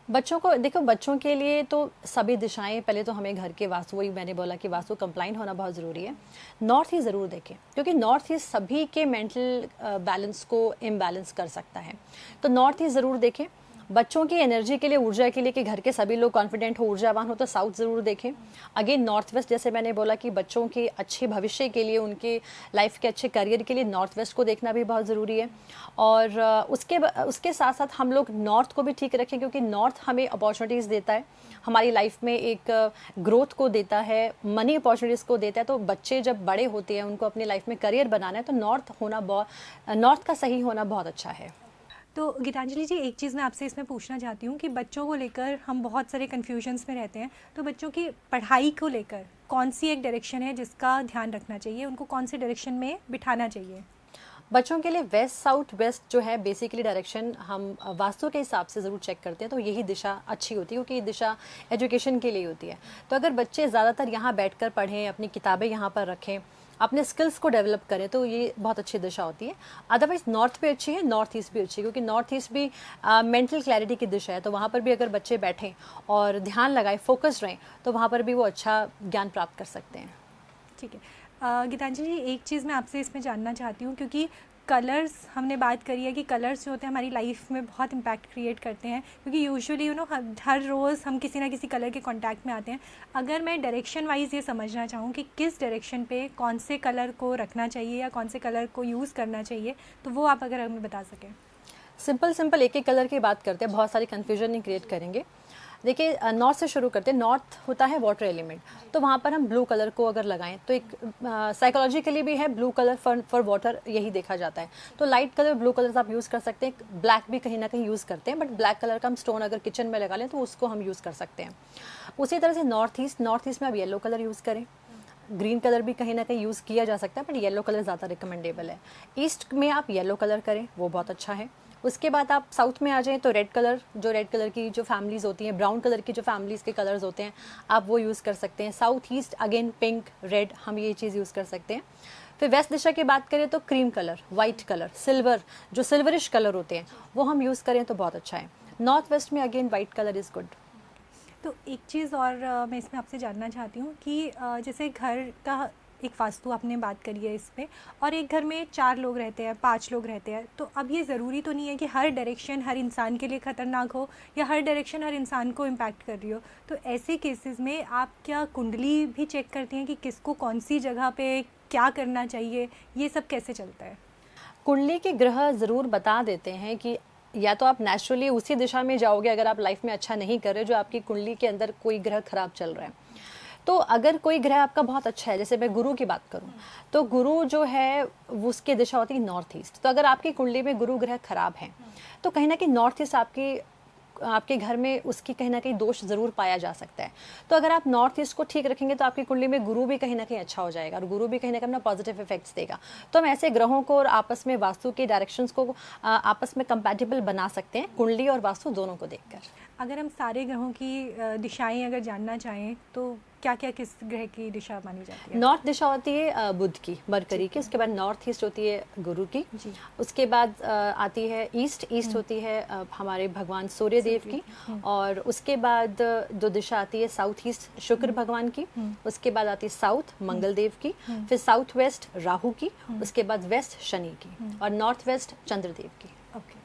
बच्चों को देखो, बच्चों के लिए तो सभी दिशाएं, पहले तो हमें घर के वास्तु, वही मैंने बोला कि वास्तु कंप्लाइंट होना बहुत ज़रूरी है। नॉर्थ ईस्ट ज़रूर देखें क्योंकि नॉर्थ ईस्ट सभी के मेंटल बैलेंस को इम्बैलेंस कर सकता है। तो नॉर्थ ईस्ट ज़रूर देखें। बच्चों की एनर्जी के लिए, ऊर्जा के लिए कि घर के सभी लोग कॉन्फिडेंट हो, ऊर्जावान हो, तो साउथ ज़रूर देखें। अगेन नॉर्थ वेस्ट, जैसे मैंने बोला कि बच्चों के अच्छे भविष्य के लिए, उनके लाइफ के अच्छे करियर के लिए नॉर्थ वेस्ट को देखना भी बहुत ज़रूरी है। और उसके साथ साथ हम लोग नॉर्थ को भी ठीक रखें क्योंकि नॉर्थ हमें अपॉर्चुनिटीज़ देता है, हमारी लाइफ में एक ग्रोथ को देता है, मनी अपॉर्चुनिटीज़ को देता है। तो बच्चे जब बड़े होते हैं, उनको अपनी लाइफ में करियर बनाना है, तो नॉर्थ का सही होना बहुत अच्छा है। तो गीतांजलि जी, एक चीज़ मैं आपसे इसमें पूछना चाहती हूँ कि बच्चों को लेकर हम बहुत सारे कन्फ्यूजन्स में रहते हैं, तो बच्चों की पढ़ाई को लेकर कौन सी एक डायरेक्शन है जिसका ध्यान रखना चाहिए, उनको कौन से डायरेक्शन में बिठाना चाहिए? बच्चों के लिए वेस्ट साउथ वेस्ट जो है बेसिकली डायरेक्शन हम वास्तु के हिसाब से ज़रूर चेक करते हैं, तो यही दिशा अच्छी होती है क्योंकि ये दिशा एजुकेशन के लिए होती है। तो अगर बच्चे ज़्यादातर यहाँ बैठकर पढ़ें, अपनी किताबें यहाँ पर रखें, अपने स्किल्स को डेवलप करें, तो ये बहुत अच्छी दिशा होती है। अदरवाइज नॉर्थ भी अच्छी है, नॉर्थ ईस्ट भी अच्छी है क्योंकि नॉर्थ ईस्ट भी मेंटल क्लैरिटी की दिशा है। तो वहाँ पर भी अगर बच्चे बैठें और ध्यान लगाएं, फोकस रहें, तो वहाँ पर भी वो अच्छा ज्ञान प्राप्त कर सकते हैं। ठीक है। गीतांजलि, एक चीज़ मैं आपसे इसमें जानना चाहती हूँ क्योंकि कलर्स, हमने बात करी है कि कलर्स जो होते हैं हमारी लाइफ में बहुत इम्पैक्ट क्रिएट करते हैं क्योंकि यूजुअली हर रोज़ हम किसी ना किसी कलर के कांटेक्ट में आते हैं। अगर मैं डायरेक्शन वाइज ये समझना चाहूँ कि किस डायरेक्शन पे कौन से कलर को रखना चाहिए या कौन से कलर को यूज़ करना चाहिए, तो वो आप अगर हमें बता सकें। सिंपल एक एक कलर की बात करते हैं, बहुत सारी कन्फ्यूजन नहीं क्रिएट करेंगे। देखिए, नॉर्थ से शुरू करते हैं। नॉर्थ होता है वाटर एलिमेंट, तो वहाँ पर हम ब्लू कलर को अगर लगाएं तो एक साइकोलॉजिकली भी है, ब्लू कलर फॉर वाटर यही देखा जाता है। तो लाइट कलर ब्लू कलर आप यूज़ कर सकते हैं। ब्लैक भी कहीं ना कहीं यूज़ करते हैं, बट ब्लैक कलर का हम स्टोन अगर किचन में लगा लें तो उसको हम यूज़ कर सकते हैं। उसी तरह से नॉर्थ ईस्ट में आप येलो कलर यूज़ करें। ग्रीन कलर भी कहीं ना कहीं यूज़ किया जा सकता है, बट येलो कलर ज़्यादा रिकमेंडेबल है। ईस्ट में आप येलो कलर करें, वो बहुत अच्छा है। उसके बाद आप साउथ में आ जाएं तो रेड कलर की जो फैमिलीज़ होती हैं, ब्राउन कलर की जो फैमिलीज़ के कलर्स होते हैं, आप वो यूज़ कर सकते हैं। South east again pink, red, हम ये चीज़ यूज़ कर सकते हैं। फिर वेस्ट दिशा की बात करें तो cream colour, white colour, silver, जो सिल्वरिश कलर होते हैं वो हम यूज़ करें तो बहुत अच्छा है। नॉर्थ वेस्ट में again white colour is good. तो एक चीज़ और मैं इसमें आपसे जानना चाहती हूँ कि जैसे घर का एक वास्तु आपने बात करी है इस पे, और एक घर में 4 लोग रहते हैं, 5 लोग रहते हैं, तो अब ये ज़रूरी तो नहीं है कि हर डायरेक्शन हर इंसान के लिए ख़तरनाक हो या हर डायरेक्शन हर इंसान को इम्पैक्ट कर रही हो। तो ऐसे केसेस में आप क्या कुंडली भी चेक करती हैं कि किसको कौन सी जगह पे क्या करना चाहिए, ये सब कैसे चलता है? कुंडली के ग्रह ज़रूर बता देते हैं कि या तो आप नेचुरली उसी दिशा में जाओगे अगर आप लाइफ में अच्छा नहीं कर रहे, जो आपकी कुंडली के अंदर कोई ग्रह खराब चल रहा है। तो अगर कोई ग्रह आपका बहुत अच्छा है, जैसे मैं गुरु की बात करूं, तो गुरु जो है वो उसकी दिशा होती है नॉर्थ ईस्ट। तो अगर आपकी कुंडली में गुरु ग्रह खराब है तो कहीं ना कहीं नॉर्थ ईस्ट आपके घर में उसकी कहीं ना कहीं दोष ज़रूर पाया जा सकता है। तो अगर आप नॉर्थ ईस्ट को ठीक रखेंगे तो आपकी कुंडली में गुरु भी कहीं ना कहीं अच्छा हो जाएगा और गुरु भी कहीं ना कहीं अपना पॉजिटिव इफेक्ट्स देगा। तो हम ऐसे ग्रहों को और आपस में वास्तु के डायरेक्शंस को आपस में कंपैटिबल बना सकते हैं, कुंडली और वास्तु दोनों को देखकर। अगर हम सारे ग्रहों की दिशाएं अगर जानना चाहें तो क्या क्या किस ग्रह की दिशा मानी जाती है? नॉर्थ दिशा होती है बुध की, मरकरी की। उसके बाद नॉर्थ ईस्ट होती है गुरु की। उसके बाद आती है ईस्ट होती है हमारे भगवान सूर्य देव की। और उसके बाद जो दिशा आती है साउथ ईस्ट शुक्र भगवान की। उसके बाद आती है साउथ मंगल देव की। फिर साउथ वेस्ट राहु की। उसके बाद वेस्ट शनि की और नॉर्थ वेस्ट चंद्रदेव की। ओके।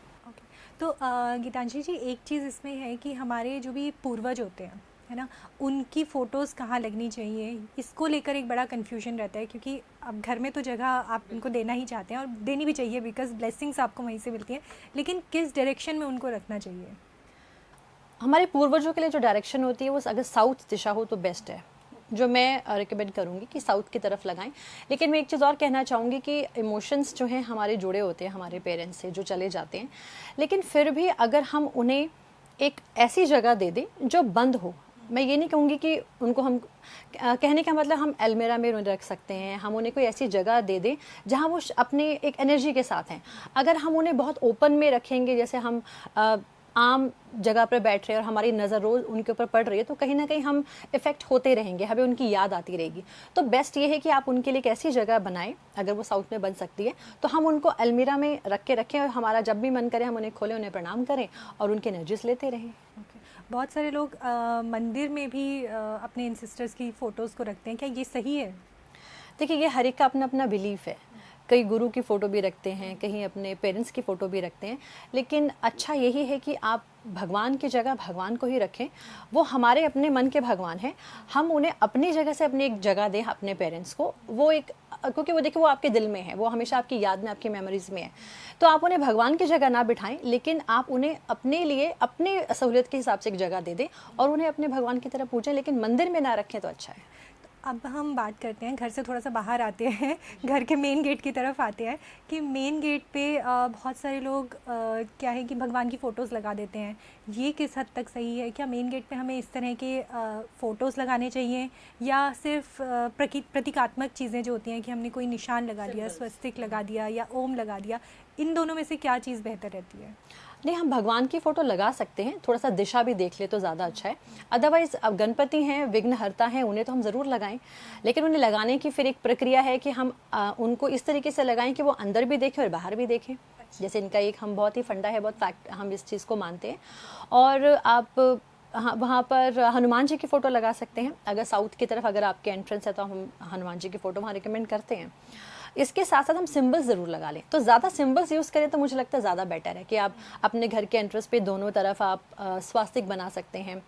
तो गीतांजलि जी, एक चीज़ इसमें है कि हमारे जो भी पूर्वज होते हैं है ना, उनकी फ़ोटोज़ कहाँ लगनी चाहिए, इसको लेकर एक बड़ा कन्फ्यूजन रहता है, क्योंकि अब घर में तो जगह आप उनको देना ही चाहते हैं और देनी भी चाहिए बिकॉज ब्लेसिंग्स आपको वहीं से मिलती हैं, लेकिन किस डायरेक्शन में उनको रखना चाहिए? हमारे पूर्वजों के लिए जो डायरेक्शन होती है वो अगर साउथ दिशा हो तो बेस्ट है, जो मैं रिकमेंड करूँगी कि साउथ की तरफ लगाएं। लेकिन मैं एक चीज़ और कहना चाहूँगी कि इमोशंस जो हैं हमारे जुड़े होते हैं हमारे पेरेंट्स से जो चले जाते हैं, लेकिन फिर भी अगर हम उन्हें एक ऐसी जगह दे दें जो बंद हो, मैं ये नहीं कहूँगी कि उनको हम कहने का मतलब हम अलमीरा में रख सकते हैं, हम उन्हें कोई ऐसी जगह दे दें जहाँ वो अपने एक एनर्जी के साथ हैं। अगर हम उन्हें बहुत ओपन में रखेंगे, जैसे हम आम जगह पर बैठ रहे हैं और हमारी नज़र रोज़ उनके ऊपर पड़ रही है, तो कहीं ना कहीं हम इफ़ेक्ट होते रहेंगे, हमें उनकी याद आती रहेगी। तो बेस्ट ये है कि आप उनके लिए एक ऐसी जगह बनाएं, अगर वो साउथ में बन सकती है तो हम उनको अलमीरा में रख के रखें और हमारा जब भी मन करे हम उन्हें खोलें, उन्हें प्रणाम करें और उनकी एनर्जीज लेते रहें। बहुत सारे लोग मंदिर में भी अपने एंसेस्टर्स की फ़ोटोज़ को रखते हैं, क्या ये सही है? देखिए, ये हर एक का अपना अपना बिलीफ है। कई गुरु की फ़ोटो भी रखते हैं, कहीं अपने पेरेंट्स की फ़ोटो भी रखते हैं, लेकिन अच्छा यही है कि आप भगवान की जगह भगवान को ही रखें। वो हमारे अपने मन के भगवान हैं, हम उन्हें अपनी जगह से अपनी एक जगह दें अपने पेरेंट्स को। वो एक, क्योंकि वो देखिए वो आपके दिल में है, वो हमेशा आपकी याद में, आपकी मेमोरीज़ में है। तो आप उन्हें भगवान की जगह ना बिठाएं, लेकिन आप उन्हें अपने लिए अपनी सहूलियत के हिसाब से एक जगह दे दें और उन्हें अपने भगवान की तरह पूजें, लेकिन मंदिर में ना रखें तो अच्छा है। अब हम बात करते हैं, घर से थोड़ा सा बाहर आते हैं, घर के मेन गेट की तरफ आते हैं कि मेन गेट पे बहुत सारे लोग क्या है कि भगवान की फ़ोटोज़ लगा देते हैं। ये किस हद तक सही है? क्या मेन गेट पे हमें इस तरह के फ़ोटोज़ लगाने चाहिए, या सिर्फ प्रतीकात्मक चीज़ें जो होती हैं कि हमने कोई निशान लगा दिया, स्वस्तिक लगा दिया या ओम लगा दिया, इन दोनों में से क्या चीज़ बेहतर रहती है? नहीं, हम भगवान की फ़ोटो लगा सकते हैं, थोड़ा सा दिशा भी देख ले तो ज़्यादा अच्छा है। अदरवाइज़ अब गणपति हैं, विघ्नहर्ता हैं, उन्हें तो हम ज़रूर लगाएं, लेकिन उन्हें लगाने की फिर एक प्रक्रिया है कि हम उनको इस तरीके से लगाएं कि वो अंदर भी देखें और बाहर भी देखें। जैसे इनका एक हम बहुत ही फंडा है, बहुत फैक्ट, हम इस चीज़ को मानते हैं। और आप वहाँ पर हनुमान जी की फ़ोटो लगा सकते हैं। अगर साउथ की तरफ अगर आपके एंट्रेंस है तो हम हनुमान जी की फ़ोटो वहाँ रिकमेंड करते हैं। इसके साथ साथ हम सिंबल्स ज़रूर लगा लें, तो ज़्यादा सिंबल्स यूज़ करें तो मुझे लगता है ज़्यादा बेटर है कि आप अपने घर के एंट्रेंस पे दोनों तरफ आप स्वास्तिक बना सकते हैं,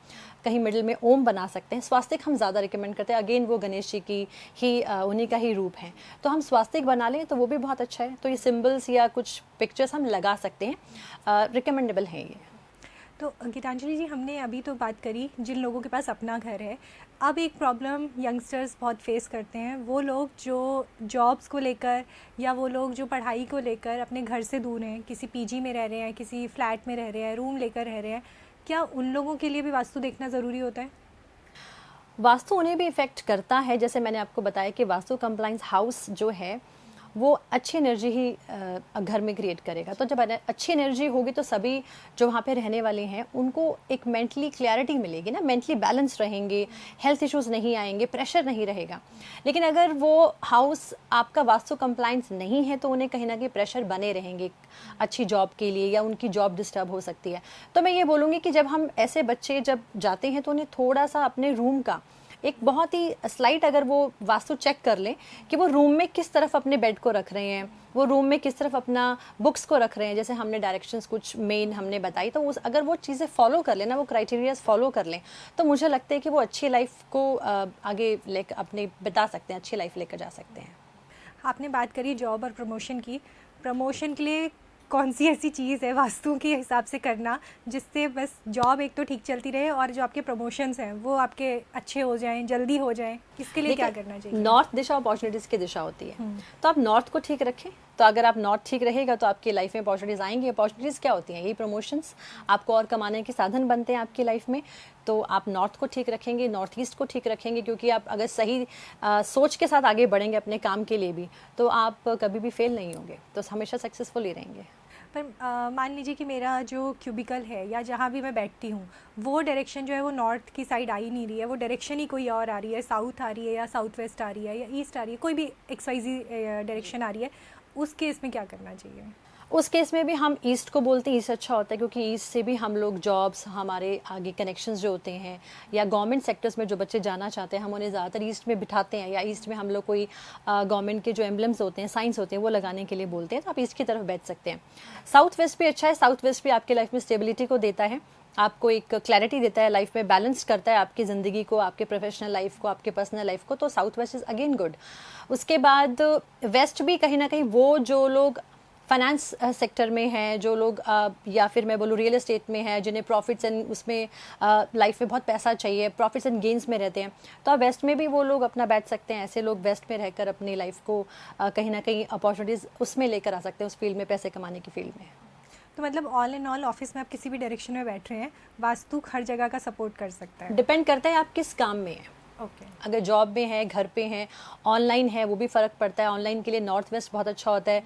कहीं मिडिल में ओम बना सकते हैं। स्वास्तिक हम ज़्यादा रिकमेंड करते हैं, अगेन वो गणेश जी की ही उन्हीं का ही रूप है, तो हम स्वास्तिक बना लें तो वो भी बहुत अच्छा है। तो ये सिंबल्स या कुछ पिक्चर्स हम लगा सकते हैं, रिकमेंडेबल है ये। तो गीतांजलि जी, हमने अभी तो बात करी जिन लोगों के पास अपना घर है। अब एक प्रॉब्लम यंगस्टर्स बहुत फेस करते हैं, वो लोग जो जॉब्स को लेकर या वो लोग जो पढ़ाई को लेकर अपने घर से दूर हैं, किसी पीजी में रह रहे हैं, किसी फ्लैट में रह रहे हैं, रूम लेकर रह रहे हैं, क्या उन लोगों के लिए भी वास्तु देखना ज़रूरी होता है? वास्तु उन्हें भी इफ़ेक्ट करता है। जैसे मैंने आपको बताया कि वास्तु कंप्लाइंस हाउस जो है वो अच्छी एनर्जी ही घर में क्रिएट करेगा। तो जब अच्छी एनर्जी होगी तो सभी जो वहाँ पे रहने वाले हैं उनको एक मेंटली क्लैरिटी मिलेगी ना, मेंटली बैलेंस रहेंगे, हेल्थ इश्यूज़ नहीं आएंगे, प्रेशर नहीं रहेगा। लेकिन अगर वो हाउस आपका वास्तु कंप्लाइंस नहीं है तो उन्हें कहीं ना कहीं प्रेशर बने रहेंगे अच्छी जॉब के लिए, या उनकी जॉब डिस्टर्ब हो सकती है। तो मैं ये बोलूँगी कि जब हम ऐसे बच्चे जब जाते हैं तो उन्हें थोड़ा सा अपने रूम का एक बहुत ही स्लाइट अगर वो वास्तु चेक कर लें कि वो रूम में किस तरफ अपने बेड को रख रहे हैं, वो रूम में किस तरफ अपना बुक्स को रख रहे हैं, जैसे हमने डायरेक्शंस कुछ मेन हमने बताई, तो उस अगर वो चीज़ें फॉलो कर लें ना, वो क्राइटेरियाज फॉलो कर लें, तो मुझे लगता है कि वो अच्छी लाइफ को आगे लेकर अपने बिता सकते हैं, अच्छी लाइफ लेकर जा सकते हैं। आपने बात करी जॉब और प्रमोशन की। प्रमोशन के लिए कौन सी ऐसी चीज़ है वास्तु के हिसाब से करना जिससे बस जॉब एक तो ठीक चलती रहे और जो आपके प्रमोशंस हैं वो आपके अच्छे हो जाएं, जल्दी हो जाएं? इसके लिए क्या करना चाहिए? नॉर्थ दिशा अपॉर्चुनिटीज़ की दिशा होती है, तो आप नॉर्थ को ठीक रखें। तो अगर आप नॉर्थ ठीक रहेगा तो आपकी लाइफ में अपॉर्चुनिटीज़ आएंगी। अपॉर्चुनिटीज़ क्या होती हैं? यही प्रमोशंस आपको और कमाने के साधन बनते हैं आपकी लाइफ में। तो आप नॉर्थ को ठीक रखेंगे, नॉर्थ ईस्ट को ठीक रखेंगे, क्योंकि आप अगर सही सोच के साथ आगे बढ़ेंगे अपने काम के लिए भी तो आप कभी भी फेल नहीं होंगे, तो हमेशा सक्सेसफुल ही रहेंगे। पर मान लीजिए कि मेरा जो क्यूबिकल है या जहाँ भी मैं बैठती हूँ वो डायरेक्शन जो है वो नॉर्थ की साइड आ ही नहीं रही है, वो डायरेक्शन ही कोई और आ रही है, साउथ आ रही है या साउथ वेस्ट आ रही है या ईस्ट आ रही है, कोई भी XYZ डायरेक्शन आ रही है, उस केस में क्या करना चाहिए? उस केस में भी हम ईस्ट को बोलते हैं, ईस्ट अच्छा होता है क्योंकि ईस्ट से भी हम लोग जॉब्स, हमारे आगे कनेक्शंस जो होते हैं या गवर्नमेंट सेक्टर्स में जो बच्चे जाना चाहते हैं हम उन्हें ज़्यादातर ईस्ट में बिठाते हैं, या ईस्ट में हम लोग कोई गवर्नमेंट के जो एम्बलम्स होते हैं, साइंस होते हैं, वो लगाने के लिए बोलते हैं, तो आप ईस्ट की तरफ बैठ सकते हैं। साउथ वेस्ट भी अच्छा है, साउथ वेस्ट भी आपके लाइफ में स्टेबिलिटी को देता है, आपको एक क्लैरिटी देता है लाइफ में, बैलेंस करता है आपकी ज़िंदगी को, आपके प्रोफेशनल लाइफ को, आपके पर्सनल लाइफ को, तो south west is again good. उसके बाद वेस्ट भी कहीं ना कहीं वो जो लोग फाइनेंस सेक्टर में हैं, जो लोग या फिर मैं बोलूँ रियल एस्टेट में हैं, जिन्हें प्रॉफिट्स एंड उसमें लाइफ में बहुत पैसा चाहिए, प्रॉफिट्स एंड गेंस में रहते हैं, तो आप वेस्ट में भी वो लोग अपना बैठ सकते हैं। ऐसे लोग वेस्ट में रहकर अपनी लाइफ को कहीं ना कहीं अपॉर्चुनिटीज़ उसमें लेकर आ सकते हैं, उस फील्ड में, पैसे कमाने की फील्ड में। तो मतलब ऑल इन ऑल ऑफिस में आप किसी भी डायरेक्शन में बैठ रहे हैं, वास्तु हर जगह का सपोर्ट कर सकता है। डिपेंड करता है आप किस काम में हैं। ओके। अगर जॉब में है, घर पे हैं, ऑनलाइन है, वो भी फ़र्क पड़ता है। ऑनलाइन के लिए नॉर्थ वेस्ट बहुत अच्छा होता है,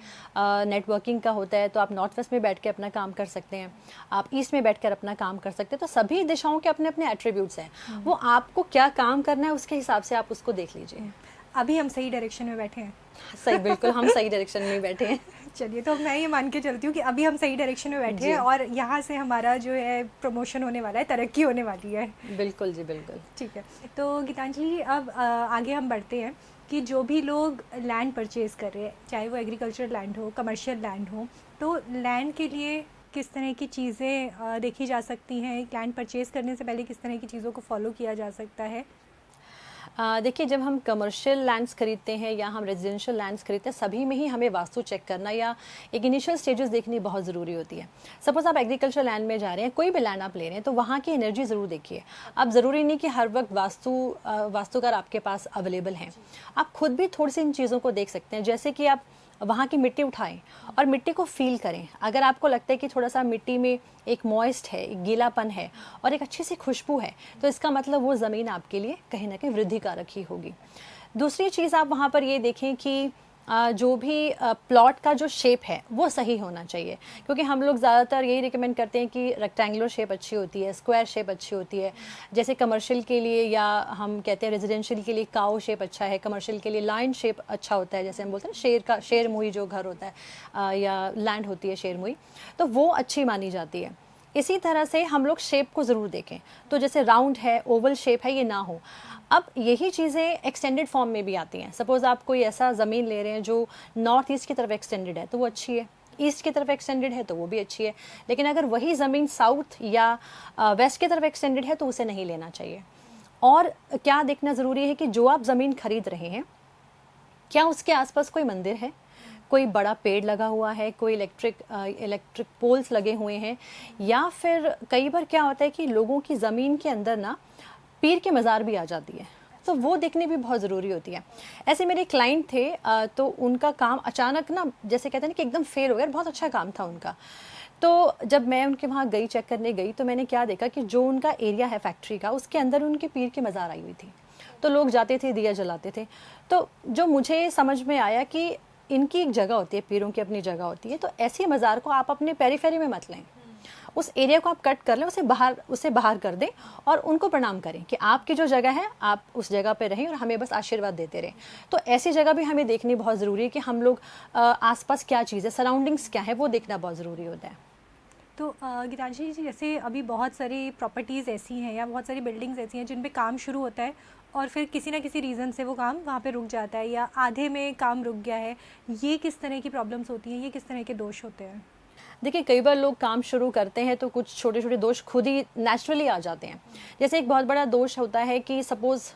नेटवर्किंग का होता है, तो आप नॉर्थ वेस्ट में बैठ के अपना काम कर सकते हैं, आप ईस्ट में बैठकर अपना काम कर सकते हैं। तो सभी दिशाओं के अपने अपने एट्रीब्यूट्स हैं, वो आपको क्या काम करना है उसके हिसाब से आप उसको देख लीजिए। अभी हम सही डायरेक्शन में बैठे हैं। सही, बिल्कुल हम सही डायरेक्शन में बैठे हैं। चलिए, तो मैं ये मान के चलती हूँ कि अभी हम सही डायरेक्शन में बैठे हैं और यहाँ से हमारा जो है प्रमोशन होने वाला है, तरक्की होने वाली है। बिल्कुल जी, बिल्कुल। ठीक है, तो गीतांजलि अब आगे हम बढ़ते हैं कि जो भी लोग लैंड परचेज़ कर रहे हैं, चाहे वो एग्रीकल्चर लैंड हो, कमर्शियल लैंड हो, तो लैंड के लिए किस तरह की चीज़ें देखी जा सकती हैं? लैंड परचेज़ करने से पहले किस तरह की चीज़ों को फॉलो किया जा सकता है? देखिए, जब हम कमर्शियल लैंड्स खरीदते हैं या हम रेजिडेंशियल लैंड्स खरीदते हैं, सभी में ही हमें वास्तु चेक करना या एक इनिशियल स्टेजेस देखनी बहुत ज़रूरी होती है। सपोज़ आप एग्रीकल्चर लैंड में जा रहे हैं, कोई भी लैंड आप ले रहे हैं, तो वहाँ की एनर्जी ज़रूर देखिए। अब ज़रूरी नहीं कि हर वक्त वास्तुकार आपके पास अवेलेबल हैं, आप खुद भी थोड़ी सी इन चीज़ों को देख सकते हैं। जैसे कि आप वहाँ की मिट्टी उठाएं और मिट्टी को फील करें। अगर आपको लगता है कि थोड़ा सा मिट्टी में एक मॉइस्ट है, एक गीलापन है और एक अच्छी सी खुशबू है, तो इसका मतलब वो ज़मीन आपके लिए कहीं ना कहीं वृद्धिकारक ही होगी। दूसरी चीज़ आप वहाँ पर ये देखें कि जो भी प्लॉट का जो शेप है वो सही होना चाहिए, क्योंकि हम लोग ज़्यादातर यही रिकमेंड करते हैं कि रेक्टेंगुलर शेप अच्छी होती है, स्क्वायर शेप अच्छी होती है। जैसे कमर्शियल के लिए या हम कहते हैं रेजिडेंशियल के लिए काऊ शेप अच्छा है, कमर्शियल के लिए लाइन शेप अच्छा होता है। जैसे हम बोलते हैं शेर मुही जो घर होता है या लैंड होती है शेर मुही, तो वो अच्छी मानी जाती है। इसी तरह से हम लोग शेप को ज़रूर देखें, तो जैसे राउंड है, ओवल शेप है, ये ना हो। अब यही चीज़ें एक्सटेंडेड फॉर्म में भी आती हैं। सपोज़ आप कोई ऐसा ज़मीन ले रहे हैं जो नॉर्थ ईस्ट की तरफ एक्सटेंडेड है, तो वो अच्छी है, ईस्ट की तरफ एक्सटेंडेड है तो वो भी अच्छी है। लेकिन अगर वही ज़मीन साउथ या वेस्ट की तरफ एक्सटेंडेड है तो उसे नहीं लेना चाहिए। और क्या देखना ज़रूरी है कि जो आप ज़मीन खरीद रहे हैं, क्या उसके आसपास कोई मंदिर है, कोई बड़ा पेड़ लगा हुआ है, कोई इलेक्ट्रिक पोल्स लगे हुए हैं, या फिर कई बार क्या होता है कि लोगों की ज़मीन के अंदर ना पीर के मज़ार भी आ जाती है, तो वो देखनी भी बहुत ज़रूरी होती है। ऐसे मेरे क्लाइंट थे, तो उनका काम अचानक ना, जैसे कहते हैं ना कि एकदम फेल हो गया, बहुत अच्छा काम था उनका। तो जब मैं उनके वहाँ गई, चेक करने गई, तो मैंने क्या देखा कि जो उनका एरिया है फैक्ट्री का, उसके अंदर उनके पीर की मज़ार आई हुई थी। तो लोग जाते थे, दिया जलाते थे। तो जो मुझे समझ में आया कि इनकी एक जगह होती है, पीरों की अपनी जगह होती है, तो ऐसी मज़ार को आप अपने पेरीफेरी में मत लें, उस एरिया को आप कट कर लें, उसे बाहर कर दें और उनको प्रणाम करें कि आपकी जो जगह है आप उस जगह पे रहें और हमें बस आशीर्वाद देते रहें। तो ऐसी जगह भी हमें देखनी बहुत ज़रूरी है कि हम लोग आसपास क्या चीज़ है, सराउंडिंग्स क्या है, वो देखना बहुत ज़रूरी होता है। तो गीतांजलि जी, जैसे अभी बहुत सारी प्रॉपर्टीज़ ऐसी हैं या बहुत सारी बिल्डिंग्स ऐसी हैं जिन पे काम शुरू होता है और फिर किसी ना किसी रीज़न से वो काम वहाँ पे रुक जाता है या आधे में काम रुक गया है, ये किस तरह की प्रॉब्लम्स होती हैं, ये किस तरह के दोष होते हैं? देखिए, कई बार लोग काम शुरू करते हैं तो कुछ छोटे छोटे दोष खुद ही नेचुरली आ जाते हैं। जैसे एक बहुत बड़ा दोष होता है कि सपोज़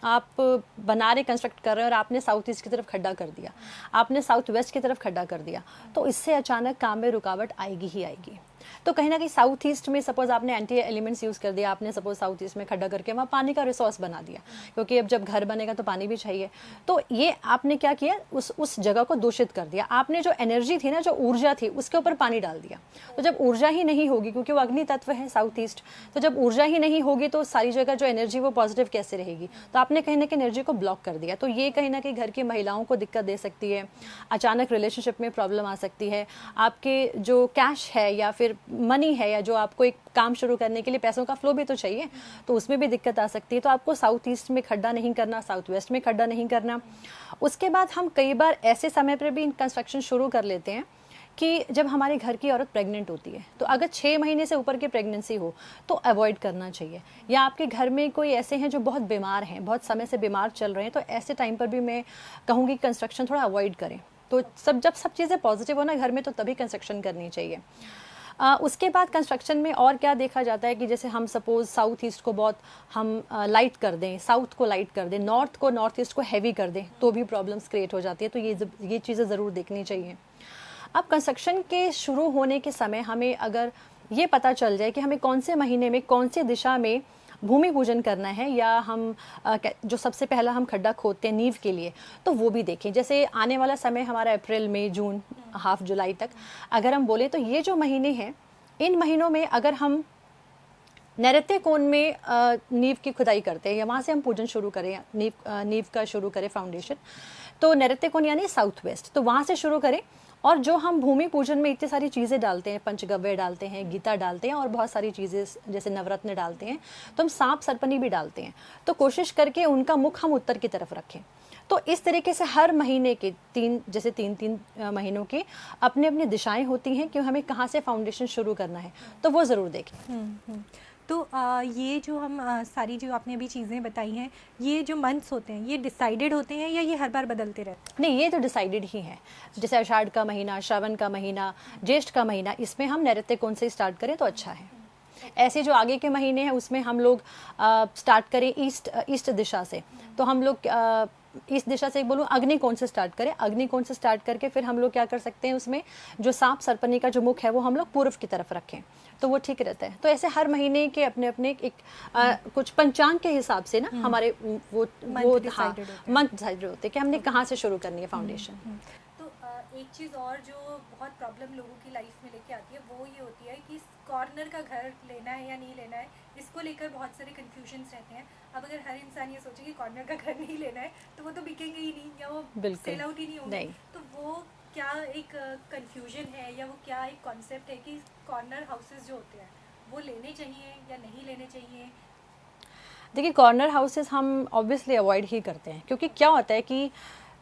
आप बना रहे, कंस्ट्रक्ट कर रहे हैं और आपने साउथ ईस्ट की तरफ खड्डा कर दिया, आपने साउथ वेस्ट की तरफ खड्डा कर दिया, तो इससे अचानक काम में रुकावट आएगी ही आएगी। तो कहीं ना कहीं साउथ ईस्ट में सपोज आपने एंटी एलिमेंट्स यूज़ कर दिया, आपने सपोज साउथ ईस्ट में खड्डा करके वहाँ पानी का रिसोर्स बना दिया, क्योंकि अब जब घर बनेगा तो पानी भी चाहिए। तो ये आपने क्या किया, उस जगह को दूषित कर दिया। आपने जो एनर्जी थी ना, जो ऊर्जा थी, उसके ऊपर पानी डाल दिया। तो जब ऊर्जा ही नहीं होगी, क्योंकि वो अग्नि तत्व है साउथ ईस्ट, तो जब ऊर्जा ही नहीं होगी तो सारी जगह जो एनर्जी वो पॉजिटिव कैसे रहेगी। तो आपने कहीं ना कहीं एनर्जी को ब्लॉक कर दिया। तो ये कहीं ना कहीं घर की महिलाओं को दिक्कत दे सकती है, अचानक रिलेशनशिप में प्रॉब्लम आ सकती है, आपके जो कैश है या फिर मनी है या जो आपको एक काम शुरू करने के लिए पैसों का फ्लो भी तो चाहिए, तो उसमें भी दिक्कत आ सकती है। तो आपको साउथ ईस्ट में खड्डा नहीं करना, साउथ वेस्ट में खड्डा नहीं करना। उसके बाद हम कई बार ऐसे समय पर भी कंस्ट्रक्शन शुरू कर लेते हैं कि जब हमारे घर की औरत प्रेग्नेंट होती है तो अगर 6 महीने से ऊपर की प्रेगनेंसी हो तो अवॉइड करना चाहिए, या आपके घर में कोई ऐसे हैं जो बहुत बीमार हैं, बहुत समय से बीमार चल रहे हैं, तो ऐसे टाइम पर भी मैं कहूँगी कंस्ट्रक्शन थोड़ा अवॉइड करें। तो जब सब चीज़ें पॉजिटिव हो ना घर में तो तभी कंस्ट्रक्शन करनी चाहिए। उसके बाद कंस्ट्रक्शन में और क्या देखा जाता है कि जैसे हम सपोज साउथ ईस्ट को बहुत हम लाइट कर दें, साउथ को लाइट कर दें, नॉर्थ को नॉर्थ ईस्ट को हैवी कर दें तो भी प्रॉब्लम्स क्रिएट हो जाती है। तो ये चीज़ें ज़रूर देखनी चाहिए। अब कंस्ट्रक्शन के शुरू होने के समय हमें अगर ये पता चल जाए कि हमें कौन से महीने में कौन सी दिशा में भूमि पूजन करना है, या हम जो सबसे पहला हम खड्डा खोदते हैं नींव के लिए, तो वो भी देखें। जैसे आने वाला समय हमारा अप्रैल मई जून हाफ जुलाई तक अगर हम बोले तो ये जो महीने हैं इन महीनों में अगर हम नैऋत्य कोण में नींव की खुदाई करते हैं या वहाँ से हम पूजन शुरू करें, नींव का शुरू करें फाउंडेशन, तो नैऋत्य कोण यानी साउथ वेस्ट, तो वहाँ से शुरू करें। और जो हम भूमि पूजन में इतनी सारी चीज़ें डालते हैं, पंचगव्य डालते हैं, गीता डालते हैं और बहुत सारी चीज़ें जैसे नवरत्न डालते हैं, तो हम सांप सरपनी भी डालते हैं, तो कोशिश करके उनका मुख हम उत्तर की तरफ रखें। तो इस तरीके से हर महीने के तीन महीनों की अपने अपनी दिशाएं होती हैं कि हमें कहाँ से फाउंडेशन शुरू करना है, तो वो ज़रूर देखें। तो ये जो हम सारी जो आपने अभी चीज़ें बताई हैं, ये जो मंथ्स होते हैं ये डिसाइडेड होते हैं या ये हर बार बदलते रहते हैं? नहीं, ये तो डिसाइडेड ही है। जैसे आषाढ़ का महीना, श्रावण का महीना, ज्येष्ठ का महीना, इसमें हम नैऋत्य कोण से स्टार्ट करें तो अच्छा है। ऐसे जो आगे के महीने हैं उसमें हम लोग स्टार्ट करें ईस्ट दिशा से, तो हम लोग इस दिशा से बोलूँ अग्निकोण से स्टार्ट करें। अग्निकोण से स्टार्ट करके फिर हम लोग क्या कर सकते हैं, उसमें जो सांप सरपनी का जो मुख है वो हम लोग पूर्व की तरफ रखें, तो वो ठीक रहता है। तो ऐसे हर महीने के अपने अपने एक कुछ पंचांग के हिसाब से ना हमारे वो मंथ डिसाइडेड होते हैं कि हमने कहाँ से शुरू करनी है फाउंडेशन। तो एक चीज़ और जो बहुत प्रॉब्लम लोगों की लाइफ में लेके आती है वो ये होती है कि कॉर्नर का घर लेना है या नहीं लेना है, इसको लेकर बहुत सारे कन्फ्यूजन्स रहते हैं। अब अगर हर इंसान ये सोचे कि कॉर्नर का घर नहीं लेना है तो वो तो बिकेंगे ही नहीं या वो सेल आउट ही नहीं होंगे, तो वो क्या एक कन्फ्यूजन है या वो क्या एक कॉन्सेप्ट है कि कॉर्नर हाउसेस जो होते हैं वो लेने चाहिए या नहीं लेने चाहिए? देखिए, कॉर्नर हाउसेस हम ऑब्वियसली अवॉइड ही करते हैं, क्योंकि क्या होता है कि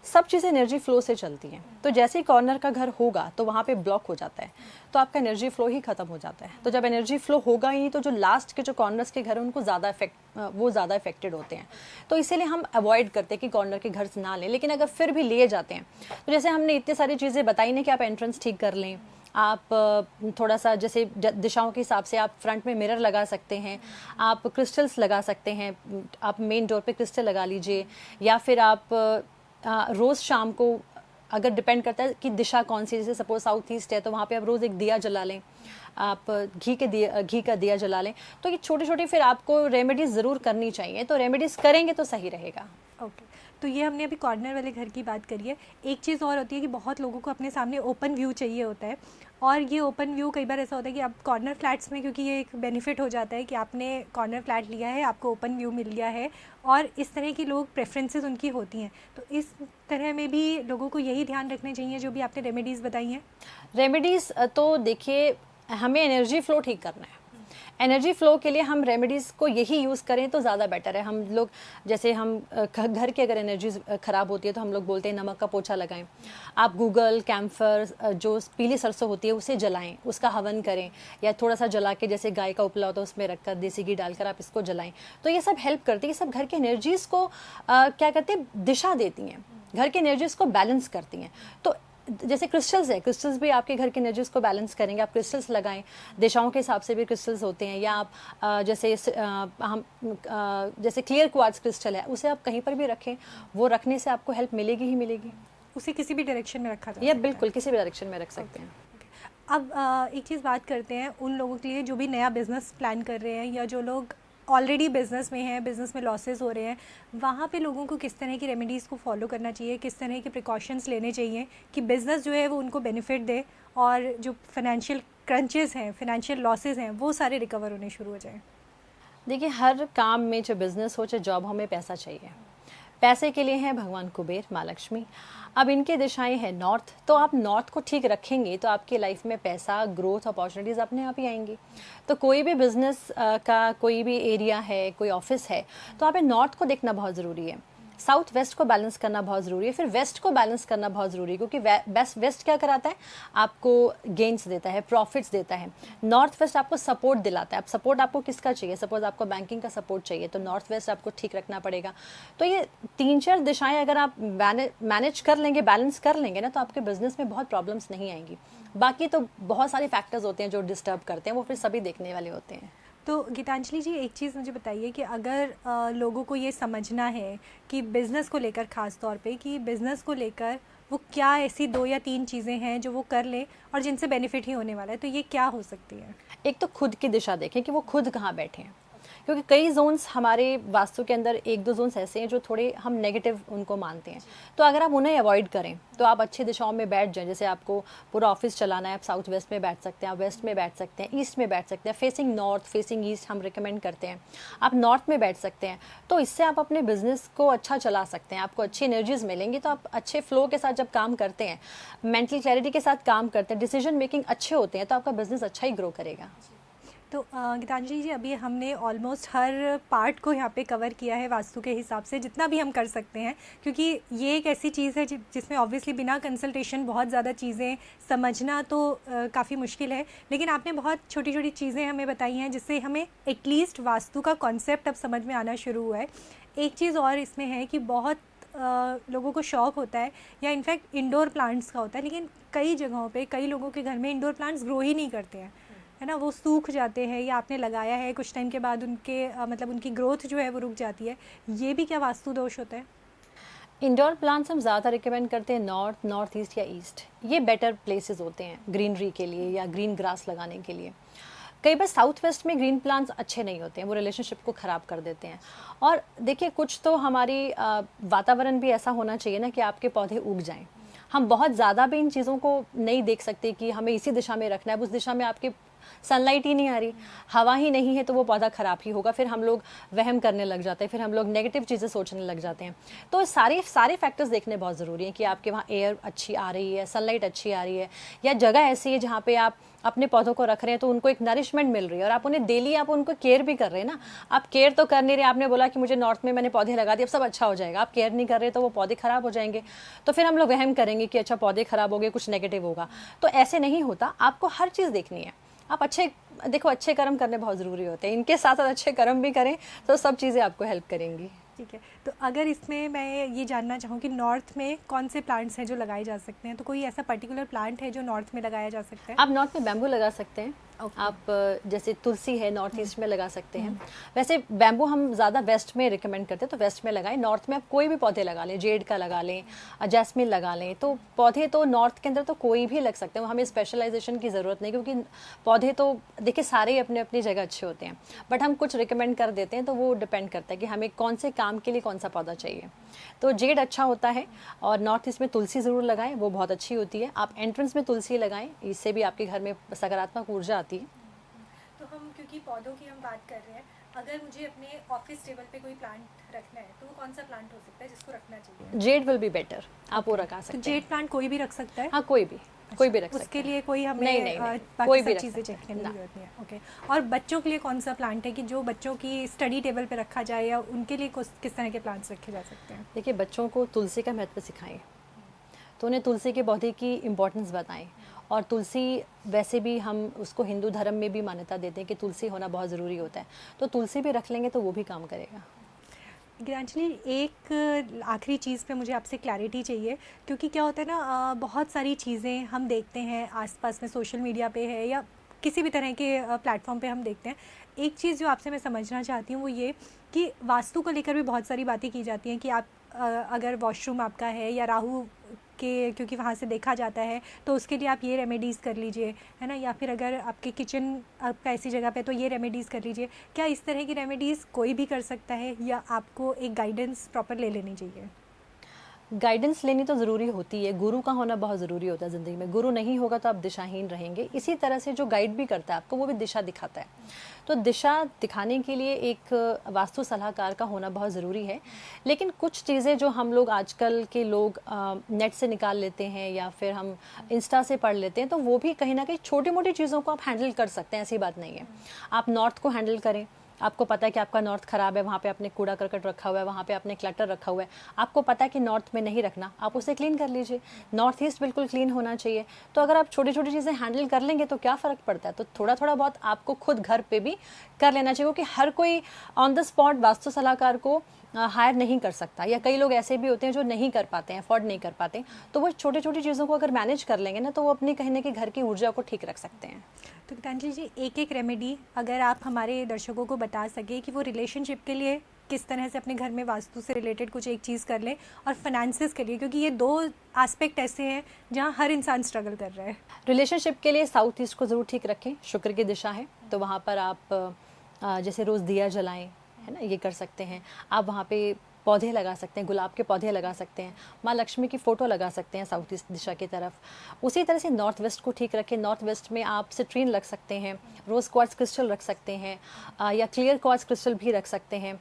सब चीज़ें एनर्जी फ्लो से चलती हैं। तो जैसे ही कॉर्नर का घर होगा तो वहाँ पे ब्लॉक हो जाता है, तो आपका एनर्जी फ्लो ही खत्म हो जाता है। तो जब एनर्जी फ्लो होगा ही नहीं तो जो लास्ट के जो कॉर्नर्स के घर हैं उनको ज़्यादा इफेक्टेड होते हैं। तो इसीलिए हम अवॉइड करते हैं कि कॉर्नर के घर ना लें। लेकिन अगर फिर भी लिए जाते हैं तो जैसे हमने इतनी सारी चीज़ें बताई ना कि आप एंट्रेंस ठीक कर लें, आप थोड़ा सा जैसे दिशाओं के हिसाब से आप फ्रंट में मिरर लगा सकते हैं, आप क्रिस्टल्स लगा सकते हैं, आप मेन डोर पे क्रिस्टल लगा लीजिए, या फिर आप रोज़ शाम को, अगर डिपेंड करता है कि दिशा कौन सी, जैसे सपोज साउथ ईस्ट है तो वहाँ पे आप रोज़ एक दिया जला लें, आप घी का दिया जला लें। तो ये छोटी छोटी फिर आपको रेमेडीज़ ज़रूर करनी चाहिए, तो रेमेडीज़ करेंगे तो सही रहेगा। ओके, तो ये हमने अभी कॉर्नर वाले घर की बात करी है। एक चीज़ और होती है कि बहुत लोगों को अपने सामने ओपन व्यू चाहिए होता है, और ये ओपन व्यू कई बार ऐसा होता है कि आप कॉर्नर फ्लैट्स में, क्योंकि ये एक बेनिफिट हो जाता है कि आपने कॉर्नर फ्लैट लिया है, आपको ओपन व्यू मिल गया है, और इस तरह की लोग प्रेफरेंसेस उनकी होती हैं, तो इस तरह में भी लोगों को यही ध्यान रखने चाहिए जो भी आपने रेमेडीज़ बताई हैं। रेमेडीज़ तो देखिए, हमें एनर्जी फ्लो ठीक करना है। एनर्जी फ्लो के लिए हम रेमेडीज़ को यही यूज़ करें तो ज़्यादा बेटर है। हम लोग जैसे हम घर की अगर एनर्जी ख़राब होती है तो हम लोग बोलते हैं नमक का पोछा लगाएं। आप गूगल कैम्फर जो पीली सरसों होती है उसे जलाएं, उसका हवन करें, या थोड़ा सा जला के जैसे गाय का उपला होता है उसमें रखकर देसी घी डालकर आप इसको जलाएं। तो ये सब हेल्प करती है, ये सब घर की एनर्जीज़ को क्या कहते हैं, दिशा देती हैं, घर की एनर्जीज़ को बैलेंस करती हैं। तो जैसे क्रिस्टल्स है, क्रिस्टल्स भी आपके घर के एनर्जीज को बैलेंस करेंगे। आप क्रिस्टल्स लगाएं, दिशाओं के हिसाब से भी क्रिस्टल्स होते हैं, या आप जैसे क्लियर क्वार्ट्ज क्रिस्टल है उसे आप कहीं पर भी रखें, वो रखने से आपको हेल्प मिलेगी ही मिलेगी। उसे किसी भी डायरेक्शन में रखा जाए? या बिल्कुल किसी भी डायरेक्शन में रख सकते हैं। अब एक चीज़ बात करते हैं उन लोगों के लिए जो भी नया बिजनेस प्लान कर रहे हैं, या जो लोग ऑलरेडी बिज़नेस में हैं, बिज़नेस में लॉसेस हो रहे हैं, वहाँ पे लोगों को किस तरह की रेमेडीज़ को फॉलो करना चाहिए, किस तरह के प्रिकॉशंस लेने चाहिए कि बिज़नेस जो है वो उनको बेनिफिट दे, और जो फाइनेंशियल क्रंचेस हैं, फाइनेंशियल लॉसेस हैं, वो सारे रिकवर होने शुरू हो जाएं? देखिए, हर काम में, चाहे बिज़नेस हो चाहे जॉब, हमें पैसा चाहिए। पैसे के लिए हैं भगवान कुबेर, माँ लक्ष्मी। अब इनके दिशाएं हैं नॉर्थ, तो आप नॉर्थ को ठीक रखेंगे तो आपकी लाइफ में पैसा, ग्रोथ, अपॉर्चुनिटीज़ अपने आप ही आएंगी। तो कोई भी बिजनेस का कोई भी एरिया है, कोई ऑफिस है, तो आप नॉर्थ को देखना बहुत ज़रूरी है। साउथ वेस्ट को बैलेंस करना बहुत ज़रूरी है, फिर वेस्ट को बैलेंस करना बहुत ज़रूरी है, क्योंकि वेस्ट क्या कराता है, आपको गेन्स देता है, प्रॉफिट्स देता है। नॉर्थ वेस्ट आपको सपोर्ट दिलाता है। अब सपोर्ट आपको किसका चाहिए, सपोज आपको बैंकिंग का सपोर्ट चाहिए, तो नॉर्थ वेस्ट आपको ठीक रखना पड़ेगा। तो ये 3-4 दिशाएं अगर आप मैनेज कर लेंगे, बैलेंस कर लेंगे ना, तो आपके बिजनेस में बहुत प्रॉब्लम्स नहीं आएंगी। बाकी तो बहुत सारे फैक्टर्स होते हैं जो डिस्टर्ब करते हैं, वो फिर सभी देखने वाले होते हैं। तो गीतांजलि जी, एक चीज़ मुझे बताइए कि अगर लोगों को ये समझना है कि बिज़नेस को लेकर, ख़ास तौर पे कि बिज़नेस को लेकर वो क्या ऐसी 2 या 3 चीज़ें हैं जो वो कर ले और जिनसे बेनिफिट ही होने वाला है, तो ये क्या हो सकती है? एक तो खुद की दिशा देखें कि वो खुद कहाँ बैठे हैं, क्योंकि कई जोन्स हमारे वास्तु के अंदर 1-2 जोन्स ऐसे हैं जो थोड़े हम नेगेटिव उनको मानते हैं। तो अगर आप उन्हें अवॉइड करें तो आप अच्छी दिशाओं में बैठ जाएं। जैसे आपको पूरा ऑफिस चलाना है, आप साउथ वेस्ट में बैठ सकते हैं, आप वेस्ट में बैठ सकते हैं, ईस्ट में बैठ सकते हैं, फेसिंग नॉर्थ, फेसिंग ईस्ट हम रिकमेंड करते हैं। आप नॉर्थ में बैठ सकते हैं, तो इससे आप अपने बिजनेस को अच्छा चला सकते हैं, आपको अच्छी एनर्जीज मिलेंगी। तो आप अच्छे फ्लो के साथ जब काम करते हैं, मेंटल क्लैरिटी के साथ काम करते हैं, डिसीजन मेकिंग अच्छे होते हैं, तो आपका बिजनेस अच्छा ही ग्रो करेगा। तो गीतांजलि जी, अभी हमने ऑलमोस्ट हर पार्ट को यहाँ पे कवर किया है वास्तु के हिसाब से, जितना भी हम कर सकते हैं, क्योंकि ये एक ऐसी चीज़ है जिसमें ऑब्वियसली बिना कंसल्टेशन बहुत ज़्यादा चीज़ें समझना तो काफ़ी मुश्किल है। लेकिन आपने बहुत छोटी छोटी चीज़ें हमें बताई हैं जिससे हमें एटलीस्ट वास्तु का कॉन्सेप्ट अब समझ में आना शुरू हुआ है। एक चीज़ और इसमें है कि बहुत लोगों को शौक़ होता है, या इनफैक्ट इंडोर प्लांट्स का होता है, लेकिन कई जगहों पे कई लोगों के घर में इंडोर प्लांट्स ग्रो ही नहीं करते हैं, है ना, वो सूख जाते हैं, या आपने लगाया है कुछ टाइम के बाद उनके मतलब उनकी ग्रोथ जो है वो रुक जाती है। ये भी क्या वास्तु दोष होता है? इंडोर प्लांट्स हम ज़्यादा रिकमेंड करते हैं नॉर्थ, नॉर्थ ईस्ट या ईस्ट। ये बेटर प्लेसेस होते हैं ग्रीनरी के लिए या ग्रीन ग्रास लगाने के लिए। कई बार साउथ वेस्ट में ग्रीन प्लांट्स अच्छे नहीं होते हैं, वो रिलेशनशिप को ख़राब कर देते हैं। और देखिए, कुछ तो हमारी वातावरण भी ऐसा होना चाहिए ना कि आपके पौधे उग जाएं। हम बहुत ज़्यादा भी इन चीज़ों को नहीं देख सकते कि हमें इसी दिशा में रखना है, उस दिशा में आपके सनलाइट ही नहीं आ रही, हवा ही नहीं है, तो वो पौधा ख़राब ही होगा। फिर हम लोग वहम करने लग जाते हैं, फिर हम लोग नेगेटिव चीज़ें सोचने लग जाते हैं। तो सारे फैक्टर्स देखने बहुत ज़रूरी हैं कि आपके वहाँ एयर अच्छी आ रही है, सनलाइट अच्छी आ रही है, या जगह ऐसी है जहाँ पे आप अपने पौधों को रख रहे हैं तो उनको एक नरिशमेंट मिल रही है, और आप उन्हें डेली आप उनको केयर भी कर रहे हैं ना। आप केयर तो कर नहीं रहे, आपने बोला कि मुझे नॉर्थ में मैंने पौधे लगा दिए, अब सब अच्छा हो जाएगा। आप केयर नहीं कर रहे तो वो पौधे खराब हो जाएंगे, तो फिर हम लोग वहम करेंगे कि अच्छा पौधे खराब हो गए, कुछ नेगेटिव होगा। तो ऐसे नहीं होता, आपको हर चीज़ देखनी है। आप अच्छे कर्म करने बहुत ज़रूरी होते हैं, इनके साथ साथ अच्छे कर्म भी करें तो सब चीज़ें आपको हेल्प करेंगी। ठीक है, तो अगर इसमें मैं ये जानना चाहूँ कि नॉर्थ में कौन से प्लांट्स हैं जो लगाए जा सकते हैं, तो कोई ऐसा पर्टिकुलर प्लांट है जो नॉर्थ में लगाया जा सकता है? आप नॉर्थ में बैम्बू लगा सकते हैं। आप जैसे तुलसी है, नॉर्थ ईस्ट में लगा सकते हैं। वैसे बैम्बू हम ज़्यादा वेस्ट में रिकमेंड करते हैं, तो वेस्ट में लगाएं। नॉर्थ में आप कोई भी पौधे लगा लें, जेड का लगा लें, जैस्मिन लगा लें। तो पौधे तो नॉर्थ के अंदर तो कोई भी लग सकते हैं, हमें स्पेशलाइजेशन की ज़रूरत नहीं, क्योंकि पौधे तो देखिए सारे ही अपने अपनी जगह अच्छे होते हैं, बट हम कुछ रिकमेंड कर देते हैं, तो वो डिपेंड करता है कि हमें कौन से काम के लिए कौन सा पौधा चाहिए। तो जेड अच्छा होता है, और नॉर्थ ईस्ट में तुलसी ज़रूर लगाएं, वो बहुत अच्छी होती है। आप एंट्रेंस में तुलसी लगाएं, इससे भी आपके घर में सकारात्मक ऊर्जा आती है। तो हम क्योंकि पौधों की हम बात कर रहे हैं, अगर मुझे अपने ऑफिस टेबल पे कोई प्लांट रखना है तो वो कौन सा प्लांट हो सकता है जिसको रखना चाहिए? जेड विल बी बेटर, आप वो रखा सकते हैं। तो जेड प्लांट कोई भी रख सकता है? हाँ, कोई भी रख सकता है। उसके लिए कोई हमें नहीं, कोई भी चीज़ें चेक करने की जरूरत नहीं है। ओके, और बच्चों के लिए कौन सा प्लांट है कि जो बच्चों की स्टडी टेबल पे रखा जाए, या उनके लिए किस तरह के प्लांट्स रखे जा सकते हैं? देखिए, बच्चों को तुलसी का महत्व सिखाएं, तो उन्हें तुलसी के पौधे की इम्पोर्टेंस बताएं। और तुलसी वैसे भी हम उसको हिंदू धर्म में भी मान्यता देते हैं कि तुलसी होना बहुत ज़रूरी होता है, तो तुलसी भी रख लेंगे तो वो भी काम करेगा। गीतांजलि, एक आखिरी चीज़ पे मुझे आपसे क्लैरिटी चाहिए, क्योंकि क्या होता है ना, बहुत सारी चीज़ें हम देखते हैं आसपास में, सोशल मीडिया पे है या किसी भी तरह के प्लेटफॉर्म पे हम देखते हैं। एक चीज़ जो आपसे मैं समझना चाहती हूँ वो ये कि वास्तु को लेकर भी बहुत सारी बातें की जाती हैं कि आप अगर वॉशरूम आपका है या राहु के, क्योंकि वहाँ से देखा जाता है, तो उसके लिए आप ये रेमेडीज़ कर लीजिए, है ना, या फिर अगर आपके किचन आपका ऐसी जगह पे तो ये रेमेडीज़ कर लीजिए। क्या इस तरह की रेमेडीज़ कोई भी कर सकता है, या आपको एक गाइडेंस प्रॉपर ले लेनी चाहिए? गाइडेंस लेनी तो ज़रूरी होती है, गुरु का होना बहुत ज़रूरी होता है ज़िंदगी में। गुरु नहीं होगा तो आप दिशाहीन रहेंगे। इसी तरह से जो गाइड भी करता है आपको, वो भी दिशा दिखाता है। तो दिशा दिखाने के लिए एक वास्तु सलाहकार का होना बहुत ज़रूरी है। लेकिन कुछ चीज़ें जो हम लोग आजकल के लोग नेट से निकाल लेते हैं या फिर हम इंस्टा से पढ़ लेते हैं, तो वो भी कहीं ना कहीं छोटी मोटी चीज़ों को आप हैंडल कर सकते हैं, ऐसी बात नहीं है। आप नॉर्थ को हैंडल करें, आपको पता है कि आपका नॉर्थ खराब है, वहाँ पे आपने कूड़ा करकट रखा हुआ है, वहाँ पे आपने क्लटर रखा हुआ है, आपको पता है कि नॉर्थ में नहीं रखना, आप उसे क्लीन कर लीजिए। नॉर्थ ईस्ट बिल्कुल क्लीन होना चाहिए। तो अगर आप छोटी छोटी चीज़ें हैंडल कर लेंगे तो क्या फ़र्क पड़ता है। तो थोड़ा थोड़ा बहुत आपको खुद घर पे भी कर लेना चाहिए, क्योंकि हर कोई ऑन द स्पॉट वास्तु सलाहकार को हायर नहीं कर सकता, या कई लोग ऐसे भी होते हैं जो नहीं कर पाते हैं, अफोर्ड नहीं कर पाते। तो वो छोटी छोटी चीज़ों को अगर मैनेज कर लेंगे ना, तो वो अपनी कहीं ना कहीं घर की ऊर्जा को ठीक रख सकते हैं। तो गीतांजलि जी, एक एक रेमेडी अगर आप हमारे दर्शकों को बता सके कि वो रिलेशनशिप के लिए किस तरह से अपने घर में वास्तु से रिलेटेड कुछ एक चीज़ कर लें, और फाइनेंसिस के लिए, क्योंकि ये दो एस्पेक्ट ऐसे हैं जहाँ हर इंसान स्ट्रगल कर रहा है। रिलेशनशिप के लिए साउथ ईस्ट को ज़रूर ठीक रखें, शुक्र की दिशा है, तो वहाँ पर आप जैसे रोज़ दिया जलाएं, है ना, ये कर सकते हैं। आप वहाँ पे पौधे लगा सकते हैं, गुलाब के पौधे लगा सकते हैं, माँ लक्ष्मी की फ़ोटो लगा सकते हैं साउथ ईस्ट दिशा की तरफ। उसी तरह से नॉर्थ वेस्ट को ठीक रखें। नॉर्थ वेस्ट में आप सिट्रीन रख सकते हैं, रोज़ क्वार्ट्ज क्रिस्टल रख सकते हैं, या क्लियर क्वार्ट्ज क्रिस्टल भी रख सकते हैं।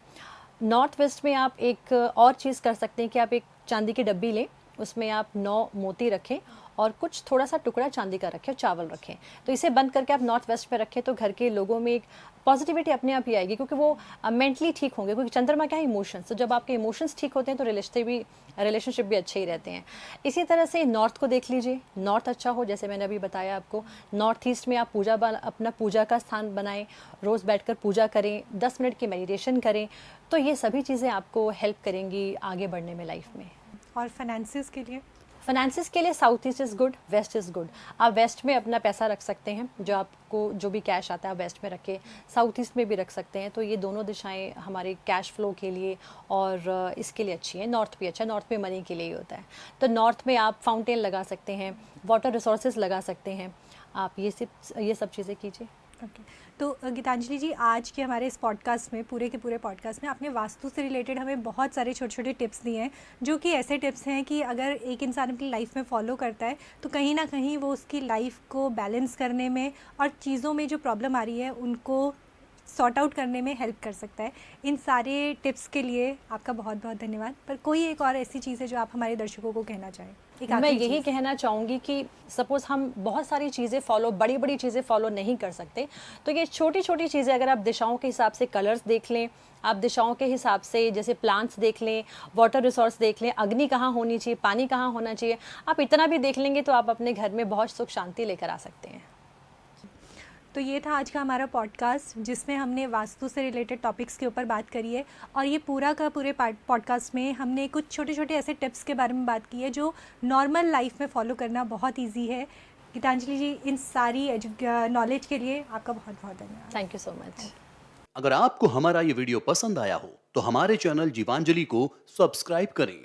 नॉर्थ वेस्ट में आप एक और चीज़ कर सकते हैं कि आप एक चांदी की डब्बी लें, उसमें आप 9 मोती रखें और कुछ थोड़ा सा टुकड़ा चांदी का रखें, चावल रखें। तो इसे बंद करके आप नॉर्थ वेस्ट में रखें, तो घर के लोगों में एक पॉजिटिविटी अपने आप ही आएगी, क्योंकि वो मेंटली ठीक होंगे। क्योंकि चंद्रमा क्या है, इमोशंस। तो जब आपके इमोशंस ठीक होते हैं तो रिलेशनशिप भी अच्छे ही रहते हैं। इसी तरह से नॉर्थ को देख लीजिए, नॉर्थ अच्छा हो, जैसे मैंने अभी बताया आपको। नॉर्थ ईस्ट में आप अपना पूजा का स्थान बनाएं, रोज़ बैठकर पूजा करें, 10 मिनट की मेडिटेशन करें। तो ये सभी चीज़ें आपको हेल्प करेंगी आगे बढ़ने में लाइफ में। और फाइनेंसिस के लिए? फाइनेंसिस के लिए south east is good, west is good. आप वेस्ट में अपना पैसा रख सकते हैं, जो आपको जो भी कैश आता है आप वेस्ट में रखें, साउथ ईस्ट में भी रख सकते हैं। तो ये दोनों दिशाएं हमारे कैश फ्लो के लिए और इसके लिए अच्छी है। नॉर्थ भी अच्छा है, नॉर्थ में मनी के लिए ही होता है। तो नॉर्थ में आप फाउंटेन लगा सकते हैं, वाटर रिसोर्सेज लगा सकते हैं, आप ये सब चीज़ें कीजिए। ओके। तो गीतांजलि जी, आज के हमारे इस पॉडकास्ट में, पूरे के पूरे पॉडकास्ट में आपने वास्तु से रिलेटेड हमें बहुत सारे छोटे छोटे टिप्स दिए हैं, जो कि ऐसे टिप्स हैं कि अगर एक इंसान अपनी लाइफ में फॉलो करता है तो कहीं ना कहीं वो उसकी लाइफ को बैलेंस करने में और चीज़ों में जो प्रॉब्लम आ रही है उनको सॉर्ट आउट करने में हेल्प कर सकता है। इन सारे टिप्स के लिए आपका बहुत बहुत धन्यवाद। पर कोई एक और ऐसी चीज़ है जो आप हमारे दर्शकों को कहना चाहें? मैं यही कहना चाहूँगी कि सपोज़ हम बहुत सारी चीज़ें बड़ी बड़ी चीज़ें फॉलो नहीं कर सकते, तो ये छोटी छोटी चीज़ें अगर आप दिशाओं के हिसाब से कलर्स देख लें, आप दिशाओं के हिसाब से जैसे प्लांट्स देख लें, वाटर रिसोर्स देख लें, अग्नि कहाँ होनी चाहिए, पानी कहाँ होना चाहिए, आप इतना भी देख लेंगे तो आप अपने घर में बहुत सुख शांति लेकर आ सकते हैं। तो ये था आज का हमारा पॉडकास्ट, जिसमें हमने वास्तु से रिलेटेड टॉपिक्स के ऊपर बात करी है। और ये पूरा का पूरे पॉडकास्ट में हमने कुछ छोटे छोटे ऐसे टिप्स के बारे में बात की है जो नॉर्मल लाइफ में फॉलो करना बहुत ईजी है। गीतांजलि जी, इन सारी नॉलेज के लिए आपका बहुत बहुत धन्यवाद। Thank you so much. अगर आपको हमारा ये वीडियो पसंद आया हो तो हमारे चैनल जीवांजलि को सब्सक्राइब करें